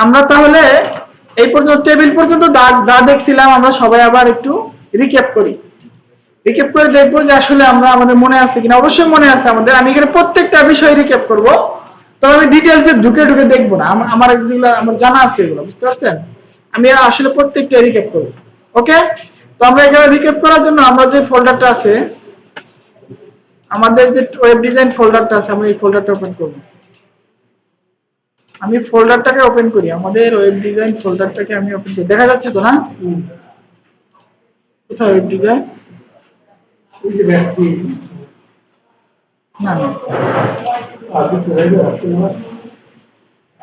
আমরা তাহলে এই পর্যন্ত টেবিল পর্যন্ত যা দেখছিলাম আমরা সবাই আবার একটু রিক্যাপ করি। রিক্যাপ করে দেখবো যে আসলে আমরা আমাদের মনে আছে কিনা। অবশ্যই মনে আছে আমাদের। আমি এখানে প্রত্যেকটা বিষয় রিক্যাপ করব, তবে আমি ডিটেইলসে ঢুকে ঢুকে দেখবো না। আমার যেগুলো আমার জানা আছে এগুলো, বুঝতে পারছেন? আমি আসলে প্রত্যেকটা রিক্যাপ করব। ওকে, তো আমরা এখানে রিক্যাপ করার জন্য আমরা যে ফোল্ডারটা আছে, আমাদের যে ওয়েব ডিজাইন ফোল্ডারটা আছে, আমরা এই ফোল্ডারটা ওপেন করব। আমি ফোল্ডারটাকে ওপেন করি, আমাদের ওয়েব ডিজাইন ফোল্ডারটাকে আমি ওপেন করি। দেখা যাচ্ছে তো না? কোথায় ওয়েব ডিজাইন? না না,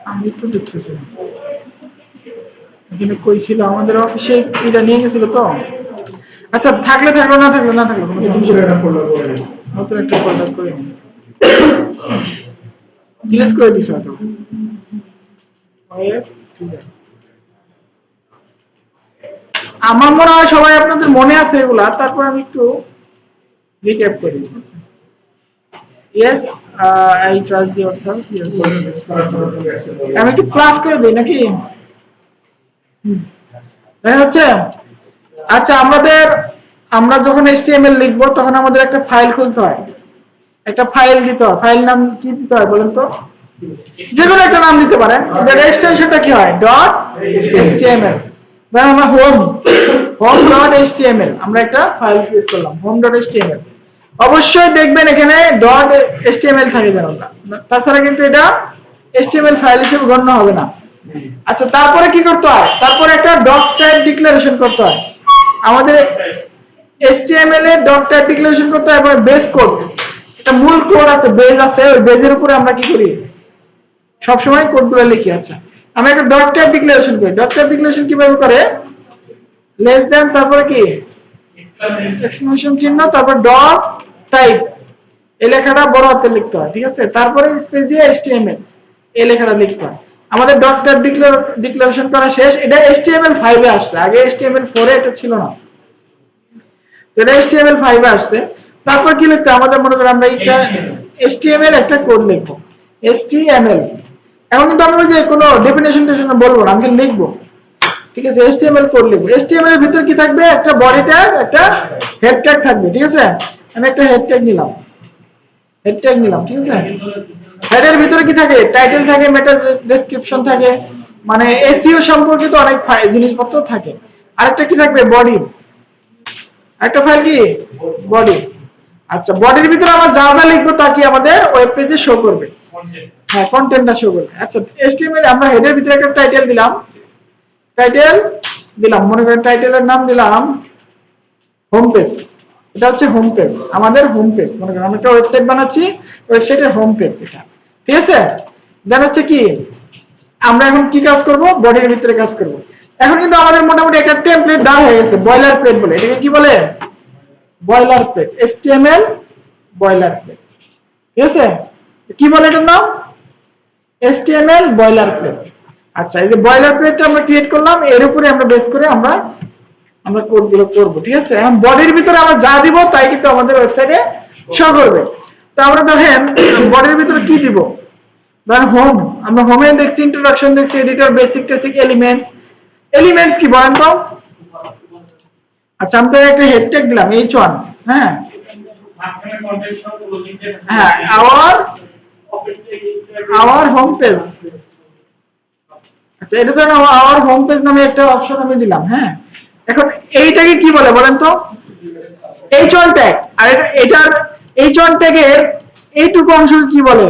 আমি তো দেখতেছি না। এখানে কই ছিল? আমাদের অফিসে এটা নিয়ে গেছিল তো। আচ্ছা, থাকলে থাকলো, না থাকলো না থাকলো, নতুন একটা ফোল্ডার করে ডিলিট করে দিছি হয়তো। ঠিক আছে, আমার মনে হয় সবাই আপনাদের মনে আছে এগুলা। তারপর আমি একটু রিক্যাপ করি। ঠিক আছে, yes, I trust yourself. Yes, আমি একটু প্লাস করে দেই নাকি? দেখা যাচ্ছে? আচ্ছা, আমরা যখন HTML লিখবো তখন আমাদের একটা ফাইল খুলতে হয়, একটা ফাইল দিতে হয়। ফাইল নাম কি দিতে হয় বলেন তো? যে কোনো একটা নাম দিতে পারেন। এর এক্সটেনশনটা কি হয়? .html। ধরেন আমরা home.html আমরা একটা ফাইল ক্রিয়েট করলাম, home.html। অবশ্যই দেখবেন এখানে .html থাকে যেন, তাছাড়া কিন্তু এটা HTML ফাইল হিসেবে গণ্য হবে না। আচ্ছা, তারপরে কি করতে হয়? তারপরে একটা ডক টাইপ ডিক্লারেশন করতে হয়। আমাদের HTML এর ডক টাইপ ডিক্লারেশন করতে হয়। এবার বেস কোড, এটা মূল কোড আছে, বেজ আছে, ওই বেজের উপরে আমরা কি করি? সবসময় কোডগুলো লিখি। আচ্ছা, আমরা একটা ডট টাইপ ডিক্লারেশন করি। ডট টাইপ ডিক্লারেশন কিভাবে করে? লেস দেন, তারপরে কি এক্সক্লেমেশন চিহ্ন, তারপর ডট টাইপ, এই লেখাটা বড় হাতে লিখতে হয়। ঠিক আছে, তারপরে স্পেস দিয়ে HTML এই লেখাটা লিখতে হয়। আমাদের ডট টাইপ ডিক্লারেশন করা শেষ। এটা HTML5 এ আসছে, আগে HTML4 এ এটা ছিল না। এটা HTML5 এ আসছে। তারপর কি লিখতে হয়? আমাদের মনে করেন আমরা এটা HTML একটা কোড লিখবো, HTML। এখন কিন্তু আমি ওই যে কোনো ডেফিনেশন বলবো না, আমি লিখবো। ঠিক আছে, HTML কোড লিখবো। HTML এর ভিতর কি থাকবে? একটা বডি ট্যাগ, একটা হেড ট্যাগ থাকবে। ঠিক আছে, আমি একটা হেড ট্যাগ নিলাম, ঠিক আছে। হেডের ভিতরে কি থাকে? টাইটেল থাকে, মেটা ডেসক্রিপশন থাকে, মানে SEO সম্পর্কিত অনেক জিনিসপত্র থাকে। আরেকটা কি থাকবে? বডি। একটা ফাইল কি? বডি। আচ্ছা, বডির ভিতরে আমরা যা যা লিখবো তা কি আমাদের ওয়েব পেজে শো করবে? হ্যাঁ, কন্টেন্টটা শো করবে। আচ্ছা, HTML আমরা হেডের ভিতরে একটা টাইটেল দিলাম, মনে করেন টাইটেলের নাম দিলাম হোম পেজ। এটা হচ্ছে হোম পেজ, আমাদের হোম পেজ। মনে করেন আমরা একটা ওয়েবসাইট বানাচ্ছি, ওয়েবসাইটের হোম পেজ এটা। ঠিক আছে, দেন হচ্ছে কি, আমরা এখন কি কাজ করব? বডির ভিতরে কাজ করব। এখন কিন্তু আমাদের মোটামুটি একটা টেমপ্লেট দেওয়া হয়ে গেছে, বয়লার প্লেট বলে। এটাকে কি বলে? Boiler plate, HTML boiler plate. ঠিক আছে, কি বলে এটার নাম? HTML boiler plate. আচ্ছা, এই যে বয়লার প্লেটটা আমরা ক্রিয়েট করলাম, এর উপরে আমরা বেস করে আমরা কোডগুলো করব। ঠিক আছে, এখন বডির ভিতরে আমরা যা দিব তাই কিন্তু আমাদের ওয়েবসাইটে শো করবে। তো আমরা দেখেন বডির ভিতরে কি দিব? ধরেন হোম, আমরা হোমে দেখছি ইন্ট্রোডাকশন, দেখছি এডিটর, বেসিক, টেসিক, এলিমেন্টস কি বলেন তো? আচ্ছা, আমি তো একটা হেড ট্যাগ দিলাম H1। হ্যাঁ হ্যাঁ, আওয়ার হোম পেজ। আচ্ছা, এটা তো আওয়ার হোম পেজ নামে একটা অপশন আমি দিলাম। হ্যাঁ, এখন এইটাকে কি বলে বলেন তো? H1 tag. আর এটার H1 ট্যাগের এইটুকু অংশকে কি বলে?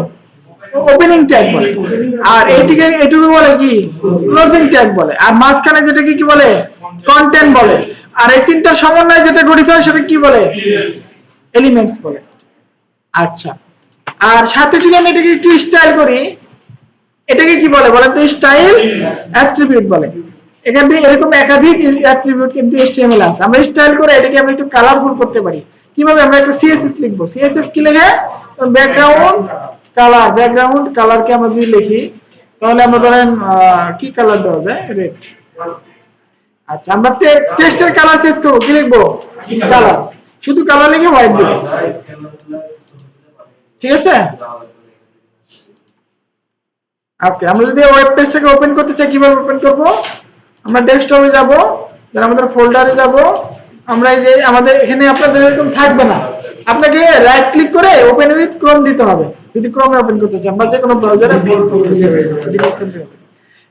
ওপেনিং ট্যাগ বলে। আর এইটুকু বলে কি? ক্লোজিং ট্যাগ বলে। আর মাঝখানে যেটাকে কি বলে? কন্টেন্ট বলে। আর এই তিনটা সমন্বয়ে যেটা গঠিত হয় সেটা কি বলে? এলিমেন্টস বলে। আচ্ছা, আর সাথে যদি আমি এটাকে একটু স্টাইল করি, এটাকে কি বলে বলেন তো? স্টাইল অ্যাট্রিবিউট বলে। এখানে এরকম একাধিক অ্যাট্রিবিউট কিন্তু HTML আছে। আমরা স্টাইল করে এটাকে আমরা একটু কালারফুল করতে পারি। কিভাবে? আমরা একটা CSS লিখবো। CSS কি লিখে? ব্যাকগ্রাউন্ড কালারকে আমরা যদি লিখি, তাহলে আমরা ধরেন কি কালার দেওয়া যায়? রেড। আচ্ছা, আমরা টেক্সটের কালার চেঞ্জ করব, কি লিখবো? কালার। শুধু কালার লিখে হোয়াইট দিব। ঠিক আছে, ওকে, আমরা যদি ওয়েব পেজটাকে ওপেন করতে চাই কিভাবে ওপেন করব? আমরা ডেস্কটপে যাব, দেন আমাদের ফোল্ডারে যাব। আমরা এই যে আমাদের এখানে আপনাদের এরকম থাকবে না, আপনাকে রাইট ক্লিক করে ওপেন উইথ ক্রোম দিতে হবে যদি ক্রোমে ওপেন করতে চান বা যে কোনো ব্রাউজারে।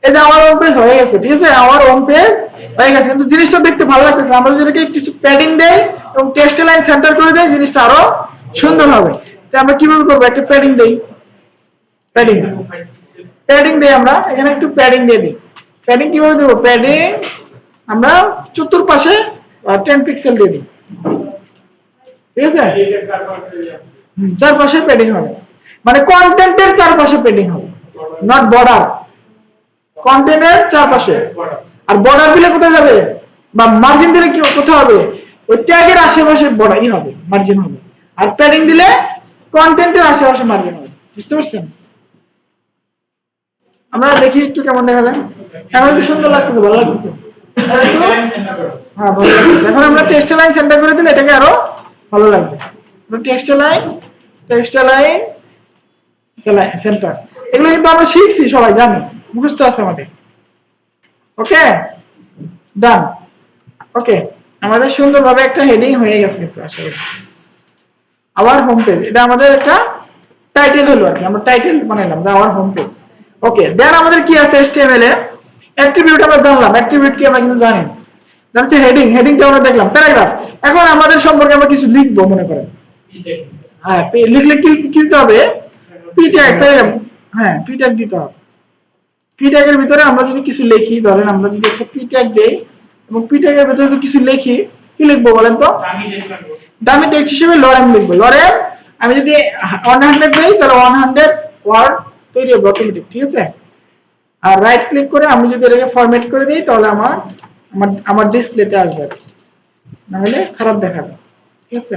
এই যে আমার হোম পেজ হয়ে গেছে, ঠিক আছে, আমার হোম পেজ হয়ে গেছে, কিন্তু জিনিসটা দেখতে ভালো লাগতেছে। আমরা যদি কিছু প্যাডিং দেই এবং টেক্সট লাইন সেন্টার করে দেই, জিনিসটা আরো সুন্দর হবে। তো আমরা কিভাবে করবো? একটা প্যাডিং দেই, প্যাডিং প্যাডিং দেই, আমরা এখানে একটু প্যাডিং দিয়ে দিই। প্যাডিং কিভাবে দেবো? প্যাডিং আমরা চতুর্পাশে 10 পিক্সেল দিয়ে দিই, ঠিক আছে, চারপাশে প্যাডিং হবে, মানে কন্টেন্টের চারপাশে প্যাডিং হবে, নট বর্ডার, কন্টেন্টের চারপাশে। আর বর্ডার দিলে কোথায় যাবে বা মার্জিন দিলে কি কোথায় হবে? ওই ট্যাগের আশেপাশে বর্ডারই হবে, মার্জিন হবে। আর প্যাডিং দিলে কন্টেন্টের আশেপাশে মার্জিন হবে, বুঝতে পারছেন? আমরা দেখি একটু কেমন দেখা যায়। এখন কি সুন্দর লাগতেছে, ভালো লাগতেছে? হ্যাঁ, ভালো লাগতেছে। এখন আমরা টেক্সট লাইন সেন্টার করে দিলে এটাকে আরো ভালো লাগবে। টেক্সট লাইন সেন্টার, এগুলো কিন্তু আমরা শিখছি, সবাই জানি, মুখস্থ আছে আমাদের। ওকে, ডান। ওকে, আমাদের সুন্দরভাবে একটা হেডিং হয়ে গেছে কিন্তু আসলে। আওয়ার হোম পেজ, এটা আমাদের একটা টাইটেল হলো আর কি, আমরা টাইটেল বানাইলাম যে আওয়ার হোম পেজ। ওকে, দেন আমাদের কি আছে HTML এ? অ্যাট্রিবিউট আমরা জানলাম, অ্যাট্রিবিউট কি আমরা কিন্তু জানি। দেন হচ্ছে হেডিং, হেডিংটা আমরা দেখলাম। প্যারাগ্রাফ, এখন আমাদের সম্পর্কে আমরা কিছু লিখবো মনে করেন। হ্যাঁ, লিখলে কি কি দিতে হবে? পি ট্যাগ, হ্যাঁ, পি ট্যাগ দিতে হবে। পি ট্যাগের ভিতরে আমরা যদি কিছু লিখি, ধরেন আমরা যদি একটা পি ট্যাগ দেই এবং পি ট্যাগের ভিতরে যদি কিছু লিখি, কি লিখবো বলেন তো? দামি টেক্সট হিসেবে লরেম লিখবো। লরেম আমি যদি 100 দেই তাহলে 100 ওয়ার্ড তৈরি হবে অটোমেটিক, ঠিক আছে। আর রাইট ক্লিক করে আমি যদি এটাকে ফরম্যাট করে দিই তাহলে আমার আমার আমার ডিসপ্লেতে আসবে, না হলে খারাপ দেখাবে, ঠিক আছে।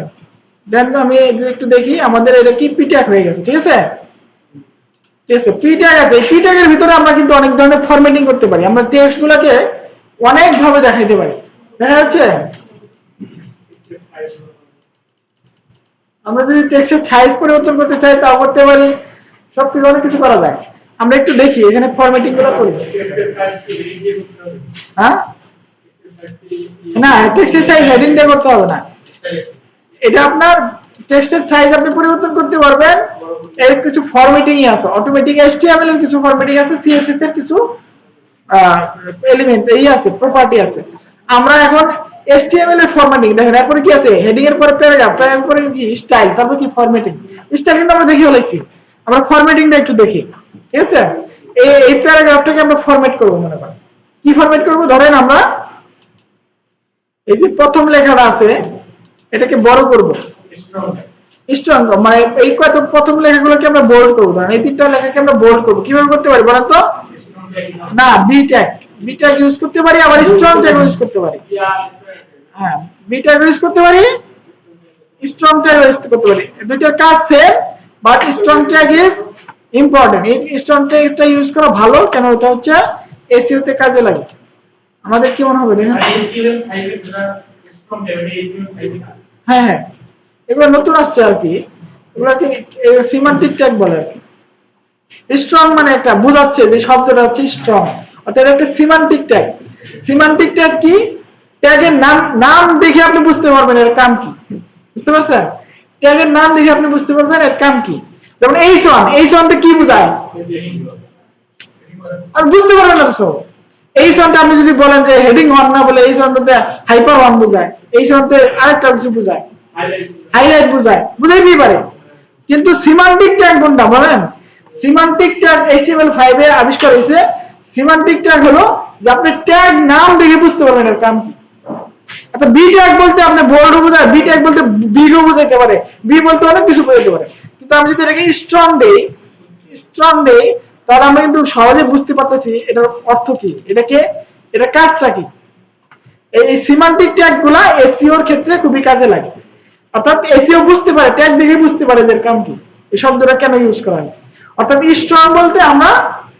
দেন আমি একটু দেখি আমাদের এটা কি পি ট্যাগ হয়ে গেছে, ঠিক আছে। ঠিক আছে, পি ট্যাগ আছে। পি ট্যাগের ভিতরে আমরা কিন্তু অনেক ধরনের ফরম্যাটিং করতে পারি, আমরা টেক্সটগুলোকে অনেক ভাবে দেখাইতে পারি। দেখা যাচ্ছে আমরা যদি টেক্সটের সাইজ পরিবর্তন করতে চাই তাও করতে পারি, সবকিছু অনেক কিছু করা যায়। আমরা একটু দেখি এখানে ফরম্যাটিং গুলো করি। হ্যাঁ, না, টেক্সটের সাইজ হেডিং দিয়ে করতে হবে না, এটা আপনার টেক্সটের সাইজ আপনি পরিবর্তন করতে পারবেন। এর কিছু ফরম্যাটিংই আছে, অটোমেটিক HTML এর কিছু ফরম্যাটিং আছে, CSS এর কিছু এলিমেন্ট এই আছে, প্রপার্টি আছে। আমরা এখন HTML এর ফরম্যাটিং দেখেন, এরপরে কি আছে? হেডিং এর পরে প্যারাগ্রাফ, প্যারাগ্রাফের পরে কি স্টাইল, তারপর কি ফরম্যাটিং। স্টাইল কিন্তু আমরা দেখি হলাইছি, আমরা ফরম্যাটিংটা একটু দেখি, ঠিক আছে। এই প্যারাগ্রাফটাকে আমরা ফরম্যাট করব, মনে করেন কি ফরম্যাট করব? ধরেন আমরা এই যে প্রথম লেখাটা আছে এটাকে বড় করব, স্ট্রং, মানে এই কত প্রথম লেখাগুলোকে আমরা বোল্ড করব, ধরেন এই তিনটা লেখাকে আমরা বোল্ড করব। কিভাবে করতে পারি বলেন তো? না, বি ট্যাগ ইউজ করতে পারি, আবার স্ট্রং ট্যাগ ইউজ করতে পারি। হ্যাঁ, বি ট্যাগ ইউজ করতে পারি, স্ট্রং ট্যাগ ইউজ করতে পারি। দুইটার কাজ same, but strong tag is important. এই স্ট্রং ট্যাগটা ইউজ করা ভালো, কেন? ওটা হচ্ছে এসইও তে কাজে লাগে। আমাদের কি মনে হবে দেখেন? হ্যাঁ হ্যাঁ, এগুলো নতুন আসছে আর কি, এগুলোকে সিমান্টিক ট্যাগ বলে আর কি। স্ট্রং মানে একটা বোঝাচ্ছে যে শব্দটা হচ্ছে স্ট্রং, অর্থাৎ একটা সিমান্টিক ট্যাগ। সিমান্টিক ট্যাগ কি? ট্যাগের নাম দেখে আপনি বুঝতে পারবেন এর কাম কি, বুঝতে পারছেন? ট্যাগের নাম দেখে আপনি বুঝতে পারবেন এর কাম কি। যেমন H1 তে কি বোঝায়? আর বুঝতে পারবেন না তো। H1 তে আপনি যদি বলেন যে হেডিং 1 না বলে H1 তে হাইপার 1 বোঝায়, H1 তে আরেকটা কিছু বোঝায়, হাইলাইট বোঝায়, বুঝাইতেই পারে। কিন্তু সিমান্টিক ট্যাগ কোনটা বলেন? সিমান্টিক ট্যাগ HTML5 এ আবিষ্কার হয়েছে। সিমান্টিক ট্যাগ হলো যে আপনি ট্যাগ নাম দেখে বুঝতে পারবেন এর কাম কি। আচ্ছা, বি ট্যাগ বলতে আপনি বোল্ড বোঝায়, বি ট্যাগ বলতে বিগও বোঝাইতে পারে, বি বলতে অনেক কিছু বোঝাইতে পারে। কিন্তু আমি যদি এটাকে স্ট্রং দেই তাহলে আমরা কিন্তু সহজে বুঝতে পারতেছি এটার অর্থ কি, এটা কাজটা কি। এই সিমান্টিক ট্যাগ গুলা এসইও এর ক্ষেত্রে খুবই কাজে লাগে, অর্থাৎ এসইও বুঝতে পারে, ট্যাগ দেখে বুঝতে পারে এর কাম কি, এই শব্দটা কেন ইউজ করা হয়েছে। অর্থাৎ স্ট্রং বলতে আমরা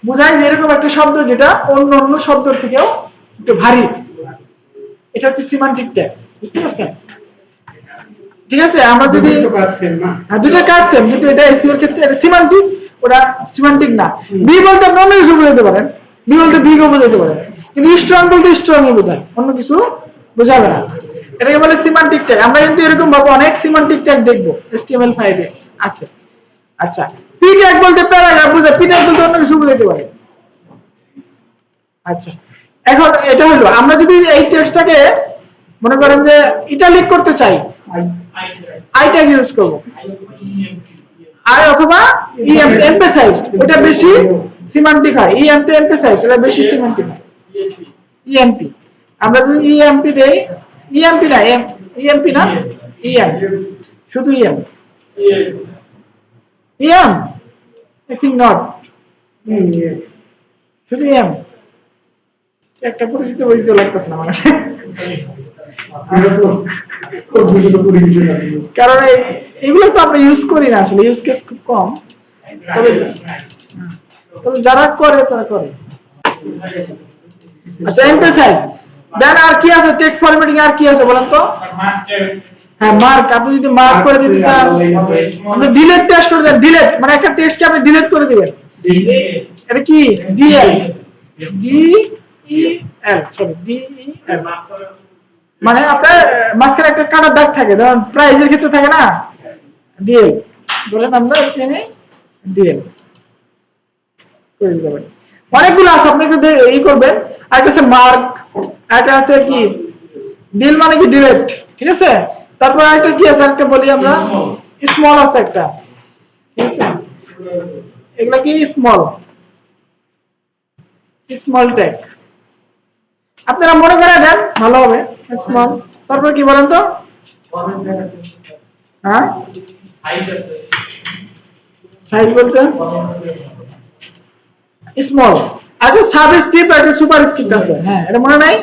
বুঝাই যে এরকম একটা শব্দ যেটা অন্য শব্দের থেকেও একটু ভারী, এটা হচ্ছে সিমান্টিক ট্যাগ, বুঝতে পারছেন? ঠিক আছে, আমরা যদি দুটো কাজ সেম, কিন্তু এটা এসইও এর ক্ষেত্রে সিমান্টিক, ওটা সিমান্টিক না। বি বলতে আপনি অন্য কিছু বোঝাতে পারেন, বি বলতে বি কে বোঝাতে পারেন, কিন্তু স্ট্রং বলতে স্ট্রং বোঝায়, অন্য কিছু বোঝাবে না। এটাকে বলে সিমান্টিক ট্যাগ। আমরা কিন্তু এরকম ভাবে অনেক সিমান্টিক ট্যাগ দেখবো HTML5 এ আছে। আচ্ছা, পি ট্যাগ বলতে প্যারাগ্রাফ বোঝায়, পি ট্যাগ বলতে অন্য কিছু বোঝাতে পারে। আচ্ছা, এখন এটা হলো আমরা যদি এই টেক্সটটাকে মনে করেন যে ইটালিক করতে চাই, আই ট্যাগ ইউজ করব, আই অথবা ইএম এমফেসাইজড, ওটা বেশি সিমান্টিক হয়। ইএম তে এমফেসাইজড, ওটা বেশি সিমান্টিক হয়। ইএমপি, আমরা যদি ইএমপি দেই, ইএমপি না ইএমপি না ইএম, শুধু EM, EM I think not, শুধু ইএম। একটা পরিচিত পরিচিত লাগতেছে না আমার কাছে, কারণ এগুলো তো আমরা ইউজ করি না, আসলে ইউজ কেস খুব কম। তবে যারা করে তারা করে। আচ্ছা, এমফেসাইজ, দেন আর কি আছে টেক্সট ফরম্যাটিং, আর কি আছে বলেন তো? হ্যাঁ, মার্ক। আপনি যদি মার্ক করে দিতে চান, আপনি ডিলিট টেক্সট করে দেন, ডিলিট মানে একটা টেক্সটকে আপনি ডিলিট করে দিবেন। এটা কি ডিএল, ডিইএল, সরি ডিইএল, মানে আপনার মাঝখানে একটা কাটার দাগ থাকে, ধরুন প্রাইজের ক্ষেত্রে থাকে না, ডিএল বলেন, আমরা এখানে ডিএল করে দিতে পারি। অনেকগুলো আছে, আপনি একটু এই করবেন। আর আছে মার্ক, একটা আছে কি ডিল মানে কি ডিরেক্ট, ঠিক আছে। তারপর একটা কি আছে, একটা বলি আমরা স্মল আছে একটা, ঠিক আছে। এগুলা কি স্মল, স্মল ট্যাগ আপনারা মনে করে দেন ভালো হবে। স্মল, তারপর কি বলেন তো? হ্যাঁ, সাইজ বলতে স্মল। আর সাবস্ক্রিপ্ট আর সুপারস্ক্রিপ্ট আছে, হ্যাঁ এটা মনে নাই?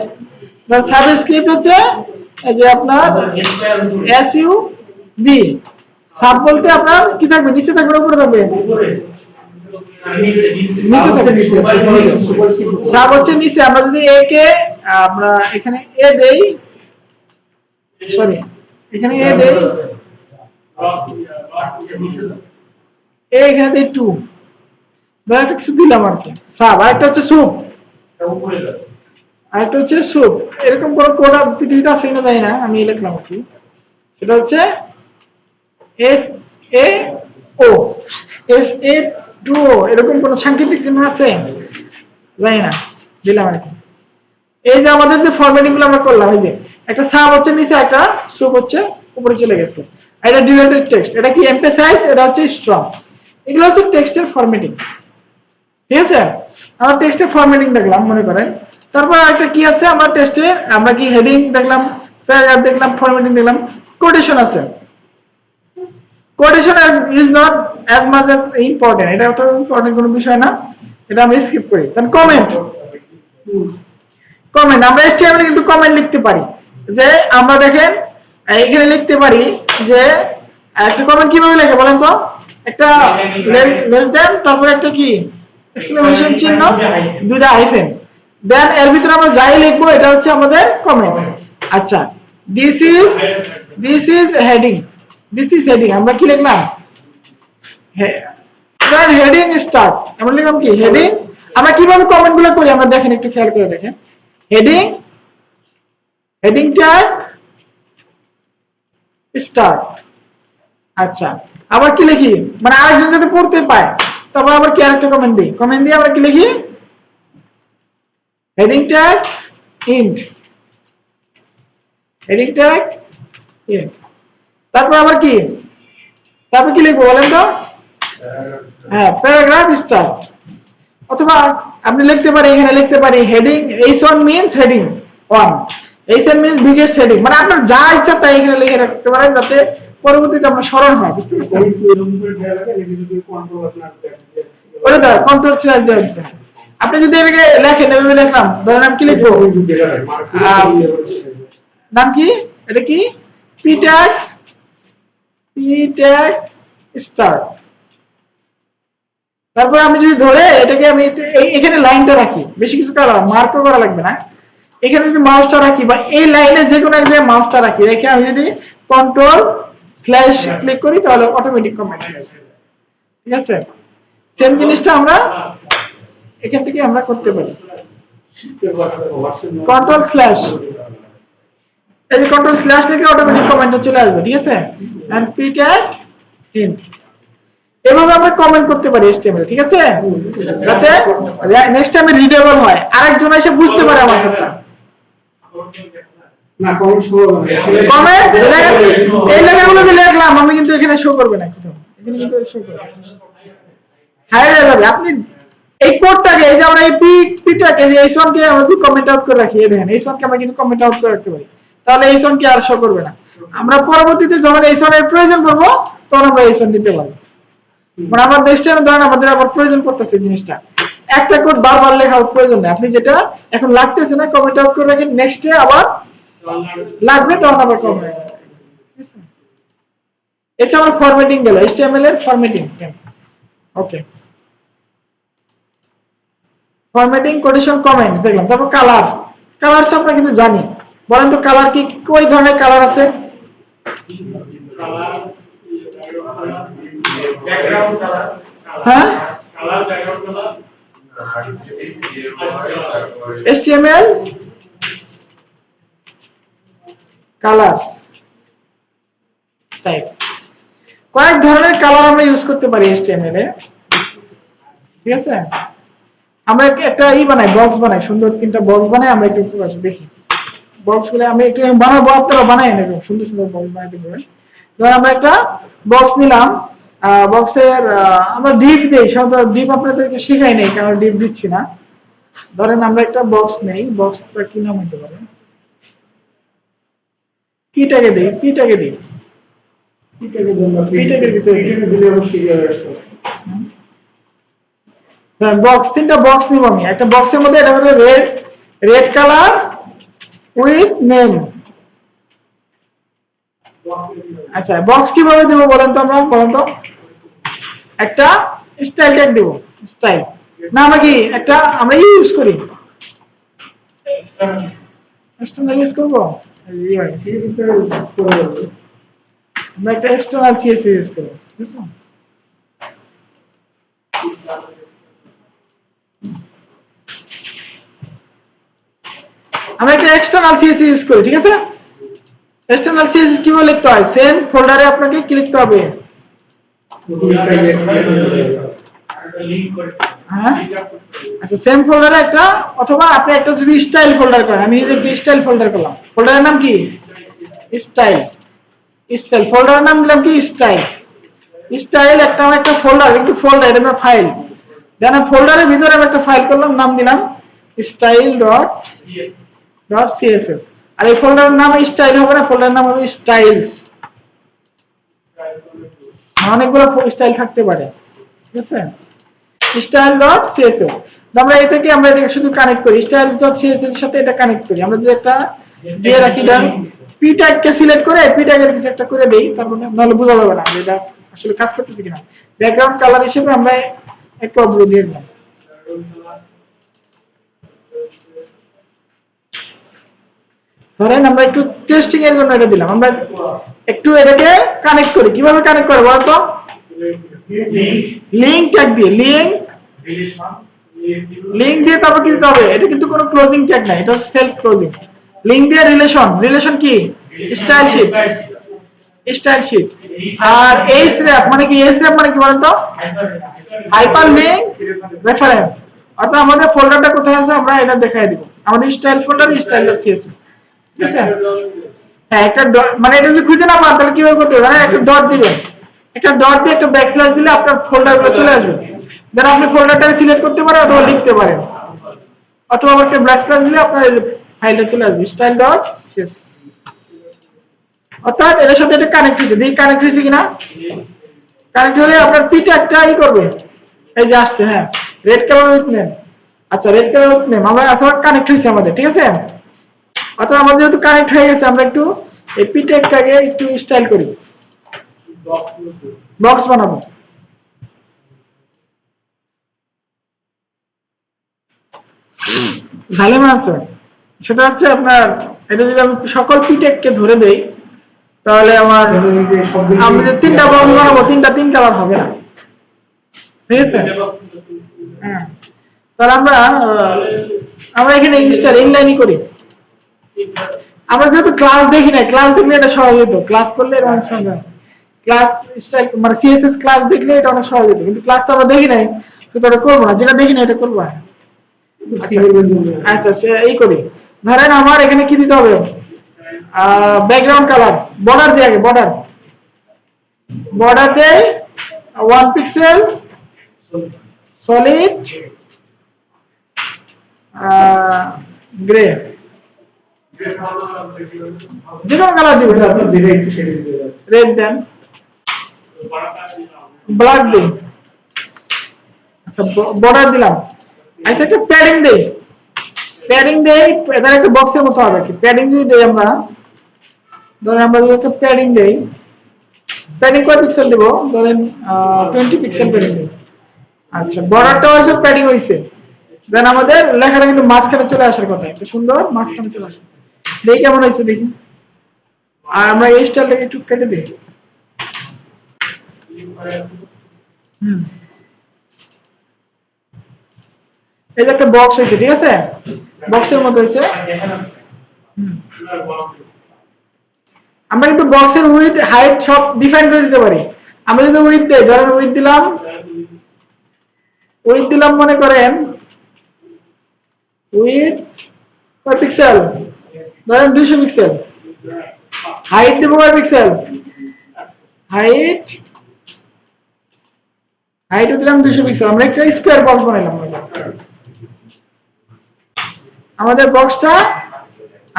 সাবস্ক্রিপ্ট হচ্ছে এই যে আপনার এস ইউ বি, সাব বলতে আপনার কি থাকবে, নিচে থাকবে উপরে থাকবে? নিচে থাকবে। সাব হচ্ছে নিচে। আমরা যদি এ কে আমরা এখানে এ দেই, সরি এখানে এ দেই, এ এখানে দেই 2, ধর একটা কিছু দিলাম আর কি, সাব। আর একটা হচ্ছে সুপ, আর একটা হচ্ছে সুপ। এরকম কোন কোড পৃথিবীতে আছে কিনা জানি না, আমি লিখলাম আর কি। সেটা হচ্ছে S A O, S A 2 ও, এরকম কোন সাংকেতিক চিহ্ন আছে জানি না, দিলাম আর কি। এই যে আমাদের যে ফরম্যাটিং গুলো আমরা করলাম, এই যে একটা সাব হচ্ছে নিচে, একটা সুপ হচ্ছে উপরে চলে গেছে। এটা ডিলেটেড টেক্সট, এটা কি এমফেসাইজ, এটা হচ্ছে স্ট্রং। এগুলো হচ্ছে টেক্সটের ফরম্যাটিং, ঠিক আছে। আমরা টেক্সটের ফরম্যাটিং দেখলাম মনে করেন। তারপর একটা কি আছে, আমরা টেক্সটে আমরা কি হেডিং দেখলাম, প্যারাগ্রাফ দেখলাম, ফরম্যাটিং দেখলাম, কোটেশন আছে। Quotation is not as much as important, এটা অত ইম্পর্টেন্ট কোনো বিষয় না, এটা আমরা স্কিপ করি। দেন কমেন্ট, কমেন্ট আমরা HTML এ কিন্তু কমেন্ট লিখতে পারি। যে আমরা দেখেন এখানে লিখতে পারি যে একটা কমেন্ট কিভাবে লেখে বলেন তো? একটা লেস দেন, তারপর একটা কি এক্সক্লেমেশন চিহ্ন, দুইটা হাইফেন, দেন এর ভিতরে আমরা যাই লিখবো এটা হচ্ছে আমাদের কমেন্ট। আচ্ছা, this is heading, this is heading, আমরা কি লিখলাম? দেন হেডিং স্টার্ট, আমরা লিখলাম কি হেডিং। আমরা কিভাবে কমেন্ট গুলো করি আমরা দেখেন, একটু খেয়াল করে দেখেন। Heading, heading tag start. আচ্ছা, আবার কি লিখি, মানে আরেকজন যাতে পড়তে পায়, তারপর আবার কি আরেকটা কমেন্ট দিই, কমেন্ট দিয়ে আমরা কি লিখি? Heading tag int, heading tag int. তারপর আবার কি, তারপর কি লিখবো বলেন তো? হ্যাঁ, প্যারাগ্রাফ স্টার্ট। অথবা আপনি লিখতে পারি, এখানে লিখতে পারি heading h1 means heading 1, h1 means biggest heading, মানে আপনার যা ইচ্ছা তাই এখানে লিখে রাখতে পারেন, যাতে পরবর্তীতে আপনার স্মরণ হয়, বুঝতে পারছেন? ওটা দাও কন্ট্রোল স্ল্যাশ দিয়ে দিতে হয়। আপনি যদি এটাকে লেখেন, এভাবে লিখলাম, ধরেন আমি কি লিখবো, নাম কি, এটা কি পি ট্যাগ স্টার্ট। তারপর আমি যদি ধরে এটাকে আমি এখানে লাইনটা রাখি, বেশি কিছু করা মার্কও করা লাগবে না, এখানে যদি মাউসটা রাখি বা এই লাইনে যে কোনো এক জায়গায় মাউসটা রাখি, রেখে আমি যদি কন্ট্রোল স্ল্যাশ ক্লিক করি তাহলে অটোমেটিক কমেন্ট হয়ে যাবে, ঠিক আছে। সেম জিনিসটা আমরা এখান থেকে আমরা করতে পারি। কন্ট্রোল স্ল্যাশ, এই যে কন্ট্রোল স্ল্যাশ লিখে অটোমেটিক কমেন্টটা চলে আসবে, ঠিক আছে। এন্ড p tag hint, এভাবে আমরা কমেন্ট করতে পারি HTML, ঠিক আছে, যাতে নেক্সট টাইমে রিডেবল হয়, আরেকজন এসে বুঝতে পারে আমার কথা। না কমেন্ট শো হবে না, কমেন্ট এই লেখাগুলো যে লিখলাম আমি কিন্তু এখানে শো করবে না, কোথাও এখানে কিন্তু শো করবে না, হাইড হয়ে যাবে। আপনি এই কোডটাকে, এই যে আমরা এই পিটাকে h1 কে আমরা যদি কমেন্ট আউট করে রাখি, এই দেখেন h1 কে আমরা কিন্তু কমেন্ট আউট করে রাখতে পারি, তাহলে h1 কে আর শো করবে না। আমরা পরবর্তীতে যখন h1 এর প্রয়োজন পড়বো তখন আমরা h1 দিতে পারবো। মানে আমার নেক্সট টাইম ধরেন আমাদের আবার প্রয়োজন পড়তেছে জিনিসটা, একটা কোড বারবার লেখার প্রয়োজন নেই, আপনি যেটা এখন লাগতেছে না কমেন্ট আউট করে রাখেন, নেক্সট ডে আবার লাগবে তখন আবার কমেন্ট। এটা আমার ফরম্যাটিং গেল, HTML এর ফরম্যাটিং। ওকে, ফরম্যাটিং, কোটেশন, কমেন্টস দেখলাম। তারপর কালারস, কালারস আমরা কিন্তু জানি, বলেন তো কালার কি, কই ধরনের কালার আছে? ব্যাকগ্রাউন্ড কালার, হ্যাঁ, colour background colour, HTML colours type, কয়েক ধরনের কালার আমরা ইউজ করতে পারি HTML এ, ঠিক আছে। আমরা একটা বানাই, বক্স বানাই, সুন্দর তিনটা বক্স বানাই, আমরা একটু দেখি বক্সগুলো আমি একটু বানাবো, আপনারা বানাই নেবেন, সুন্দর সুন্দর বক্স বানাইতে পারবেন। ধর আমরা একটা বক্স নিলাম, বক্সের আমরা ডিপ দেই, সাধারণত ডিপ আপনাদেরকে শেখাই নেই কারণ ডিপ দিচ্ছি না। ধরেন আমরা একটা বক্স নেই, বক্সটা কি নাম হতে পারে, পিটাকে দেই, পিটাকে দিই, পিটাকে বললাম, পিটাকের ভিতরে পিটাকে দিলে অবশ্যই আসবে। বক্স, তিনটা বক্স নিব আমি, একটা বক্সের মধ্যে এটা হলো red, red colour with name. আচ্ছা, বক্স কিভাবে দেব বলেন তো, আমরা বলেন তো, একটা স্টাইল ট্যাগ দেব, স্টাইল না আমরা কি একটা আমরা ইউজ করি, এক্সটার্নাল ইউজ করব, আমরা একটা এক্সটার্নাল CSS ইউজ করব, ঠিক আছে। আমরা একটা এক্সটার্নাল CSS ইউজ করি, ঠিক আছে। এক্সটার্নাল CSS কিভাবে লিখতে হয়, সেম ফোল্ডারে আপনাকে কি লিখতে হবে, লিংক করে, হ্যাঁ, আচ্ছা সেম ফোল্ডারে একটা, অথবা আপনি একটা যদি স্টাইল ফোল্ডার করেন, আমি এই যে স্টাইল ফোল্ডার করলাম, ফোল্ডারের নাম কি স্টাইল, স্টাইল ফোল্ডারের নাম দিলাম কি স্টাইল, স্টাইল একটা আমার একটা ফোল্ডার, একটু ফোল্ডার, এটা আমার ফাইল, দেন ফোল্ডারের ভিতরে আমি একটা ফাইল করলাম, নাম দিলাম style.css, আর এই ফোল্ডারের নাম স্টাইল হবে না, ফোল্ডারের নাম হবে স্টাইলস, অনেকগুলো স্টাইল থাকতে পারে, ঠিক আছে। style.css, আমরা এটাকে শুধু কানেক্ট করি, styles.css এর সাথে এটা কানেক্ট করি, আমরা যদি একটা দিয়ে রাখি, দেন p ট্যাগ কে সিলেক্ট করে p ট্যাগের কিছু একটা করে দেই, তারপরে নাহলে বোঝা যাবে না যে এটা আসলে কাজ করতেছে কিনা। ব্যাকগ্রাউন্ড কালার হিসেবে আমরা একটা অব্র দিয়ে দিলাম, ধরেন আমরা একটু টেস্টিং এর জন্য এটা দিলাম, আমরা একটু এটাকে কানেক্ট করি, কিভাবে কানেক্ট করব বলতো, লিংক ট্যাগ দিয়ে, লিংক দিয়ে তারপর কি দিতে হবে, এটা কিন্তু কোনো ক্লোজিং ট্যাগ না, এটা সেলফ ক্লোজিং, লিংক দিয়ে রিলেশন, রিলেশন কি স্টাইল শিট, স্টাইল শিট, আর href মানে কি, href মানে কি বলেন তো, হাইপার লিংক রেফারেন্স, অর্থাৎ আমাদের ফোল্ডারটা কোথায় আছে আমরা এটা দেখাই দিব, আমাদের স্টাইল ফোল্ডার style.css, ঠিক আছে। হ্যাঁ, একটা মানে এটা যদি খুঁজে না পান তাহলে কিভাবে করতে হবে, একটা ডট দিবেন, একটা ডট দিয়ে একটা ব্যাকস্ল্যাশ দিলে আপনার ফোল্ডারগুলো চলে আসবে, দেন আপনি ফোল্ডারটাকে সিলেক্ট করতে পারেন অথবা লিখতে পারেন, অথবা একটা ব্যাকস্ল্যাশ দিলে আপনার ফাইলটা চলে আসবে style.css, অর্থাৎ এর সাথে এটা কানেক্ট হয়েছে, দেখি কানেক্ট হয়েছে কিনা, কানেক্ট হলে আপনার p ট্যাগটা করবে, এই যে আসছে, হ্যাঁ রেড কালার উইথ নেম, আচ্ছা রেড কালার উইথ নেম আমরা আসলে কানেক্ট হয়েছে আমাদের, ঠিক আছে। অর্থাৎ আমাদের যেহেতু কানেক্ট হয়ে গেছে, আমরা একটু এই p ট্যাগটাকে একটু স্টাইল করি, বক্স বানাবো, ঝালেমা আছে, সেটা হচ্ছে আপনার, এটা যদি আমি সকল p ট্যাগকে ধরে দেই তাহলে আমার, আমি যে তিনটা বক্স বানাবো, তিন কালার হবে না, ঠিক আছে? হ্যাঁ, তাহলে আমরা এখানে স্টার ইনলাইনই করি। আমরা যেহেতু ক্লাস দেখি না, ক্লাস দেখলে এটা সহজ হতো, ক্লাস করলে এটা অনেক সহজ হয়। ক্লাস স্টাইল মানে সিএসএস ক্লাস দেখলে এটা অনেক সহজ হতো, কিন্তু ক্লাস তো আমরা দেখি নাই, তো এটা করবো না, যেটা দেখি না এটা করবো না। আচ্ছা সে এই করি, ধরেন আমার এখানে কি দিতে হবে, ব্যাকগ্রাউন্ড কালার, বর্ডার দিয়ে আগে, বর্ডার দেই 1 পিক্সেল সলিড গ্রে, যে কোনো কালার দিবেন আপনি, যেটা ইচ্ছে সেটা দিতে পারেন। রেড দেন, ব্ল্যাক দিন। আচ্ছা বর্ডার দিলাম। আচ্ছা একটা প্যাডিং দেই, এটা একটা বক্সের মতো হবে কি, প্যাডিং যদি দেই আমরা, ধরেন আমরা যদি একটা প্যাডিং দেই, প্যাডিং কয় পিক্সেল দেব, ধরেন 20 পিক্সেল প্যাডিং দেই। আচ্ছা বর্ডারটা হইছে, প্যাডিং হইছে, দেন আমাদের লেখাটা কিন্তু মাঝখানে চলে আসার কথা, একটা সুন্দর মাঝখানে চলে আসে। দেখি কেমন হয়েছে দেখি, আর আমরা এই স্টাইলটাকে একটু কেটে দিই। এই যে একটা বক্স হয়েছে, ঠিক আছে, বক্সের মতো হয়েছে। আমরা কিন্তু বক্সের উইথ হাইট সব ডিফাইন করে দিতে পারি। আমরা যদি উইথ দেই, ধরেন উইথ দিলাম মনে করেন উইথ কয় পিক্সেল, ধরেন 200 পিক্সেল। হাইট দেব কয় পিক্সেল, হাইট দিলাম 200 পিক্সেল। আমরা একটা স্কয়ার বক্স বানাইলাম আমাদের বক্সটা।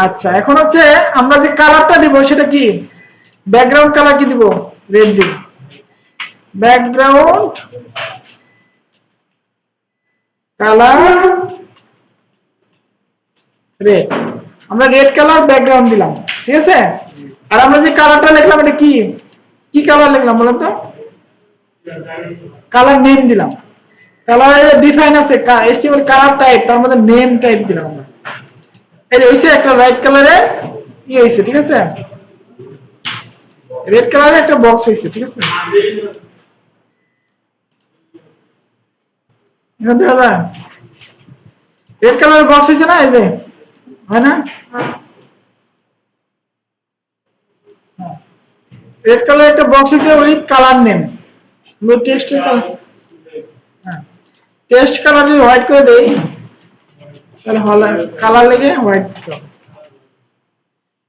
আচ্ছা এখন হচ্ছে আমরা যে কালারটা দিব সেটা কি, ব্যাকগ্রাউন্ড কালার কি দিব, রেড দিব, ব্যাকগ্রাউন্ড কালার রেড, আমরা রেড কালার ব্যাকগ্রাউন্ড দিলাম, ঠিক আছে। আর আমরা যে কালারটা লিখলাম এটা কি কালার লিখলাম বলেন তো, কালার নেম দিলাম। কালারে ডিফাইন আছে এচটিএমএল কালার টাইপ, তার মধ্যে নেম টাইপ দিলাম আমরা। এই যে হইছে একটা রাইট কালারে হইছে, ঠিক আছে, রেড কালারে একটা বক্স হইছে, ঠিক আছে। এখন দেখা যায় রেড কালারের বক্স হইছে না, এই যে হয় না, রেড কালার একটা বক্স হইছে with colour name, text colour. হ্যাঁ, টেক্সট কালার যদি হোয়াইট করে দেই তাহলে কালার লেগে হোয়াইট,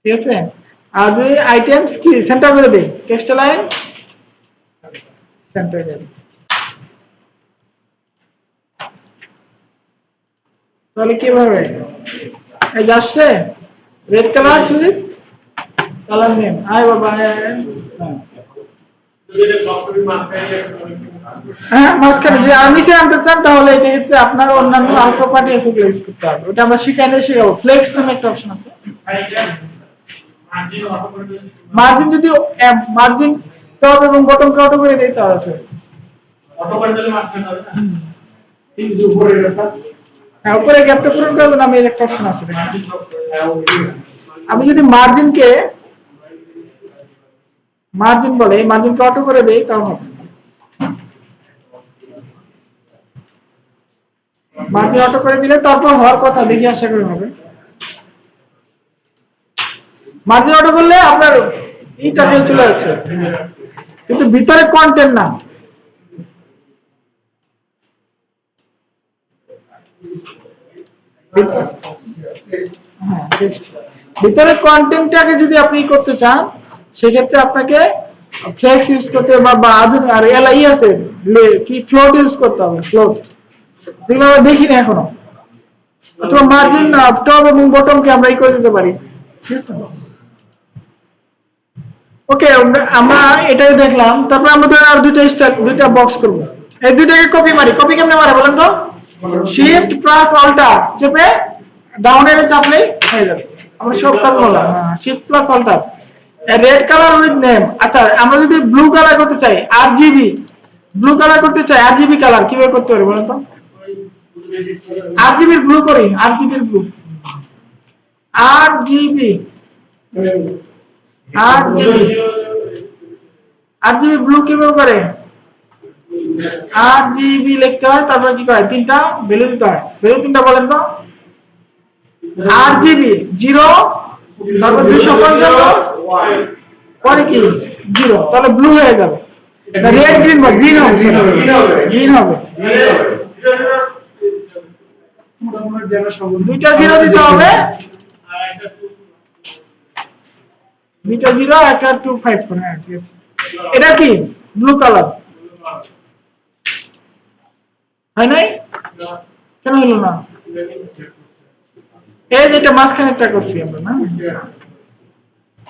ঠিক আছে। আর যদি আইটেমস কি সেন্টার করে দেই, টেক্সট লাইন সেন্টার করে দেই, তাহলে কিভাবে এই যে আসছে রেড কালার শুধু কালার নেম, আয় বাবা হ্যাঁ মাঝখানে যে আমি সে আনতে চান তাহলে এটা হচ্ছে আপনার অন্যান্য আল প্রপার্টি আছে ইউজ করতে হবে, ওটা আমরা শিখাবো। ফ্লেক্স নামে একটা অপশন আছে, মার্জিন যদি মার্জিন টপ এবং বটম কে অটো করে দেই তাহলে অটো করে দিলে মাঝখানে হবে না, এই যে উপরে এটা হ্যাঁ উপরে গ্যাপটা পূরণ করার জন্য আমি একটা অপশন আছে দেখেন। আমি যদি মার্জিন বলে এই মার্জিনকে অটো করে দেই তাও হবে, মার্জিন অটো করে দিলে তারপর হওয়ার কথা, দেখি আশা করি হবে। মার্জিন অটো করলে আপনার এই টাইটেল চলে যাচ্ছে, কিন্তু ভিতরে কন্টেন্ট না। হ্যাঁ ভিতরে কন্টেন্টটাকে যদি আপনি করতে চান সেক্ষেত্রে আপনাকে ফ্লেক্স ইউজ করতে হবে, বা আধুনিক আর এলআই আছে কি ফ্লোট ইউজ করতে হবে, ফ্লোট যেগুলো আমরা দেখি না এখনো, অথবা মার্জিন টপ এবং বটম কে আমরা করে দিতে পারি, ঠিক আছে। ওকে আমরা এটাই দেখলাম, তারপর আমরা ধরেন আর দুইটা বক্স করব। এই দুইটাকে কপি মারি, কপি কেমনে মারে বলেন তো, শিফট প্লাস অল্টার চেপে ডাউন এর চাপলেই হয়ে যাবে। আমরা সব কাজ বললাম, shift plus alter, red colour with name. আচ্ছা আমরা যদি ব্লু কালার করতে চাই, আরজিবি ব্লু কালার করতে চাই, আরজিবি কালার কিভাবে করতে পারি বলেন তো, আরজিবি ব্লু করি, RGB blue, RGB RGB blue কিভাবে করে, RGB লিখতে হয়, তারপর কি করে তিনটা ভ্যালু দিতে হয়। ভ্যালু তিনটা বলেন তো। RGB 0, তারপর 255 পরে কি 0, তাহলে ব্লু হয়ে যাবে। রেড গ্রিন বা গ্রিন হবে, গ্রিন হবে। দুইটা 0 দিতে হবে, দুইটা 0 একটা 25 করে। হ্যাঁ ঠিক আছে, এটা কি ব্লু কালার হয় নাই? কেন হলো না? এই যেটা মাঝখানেরটা করছি আমরা না,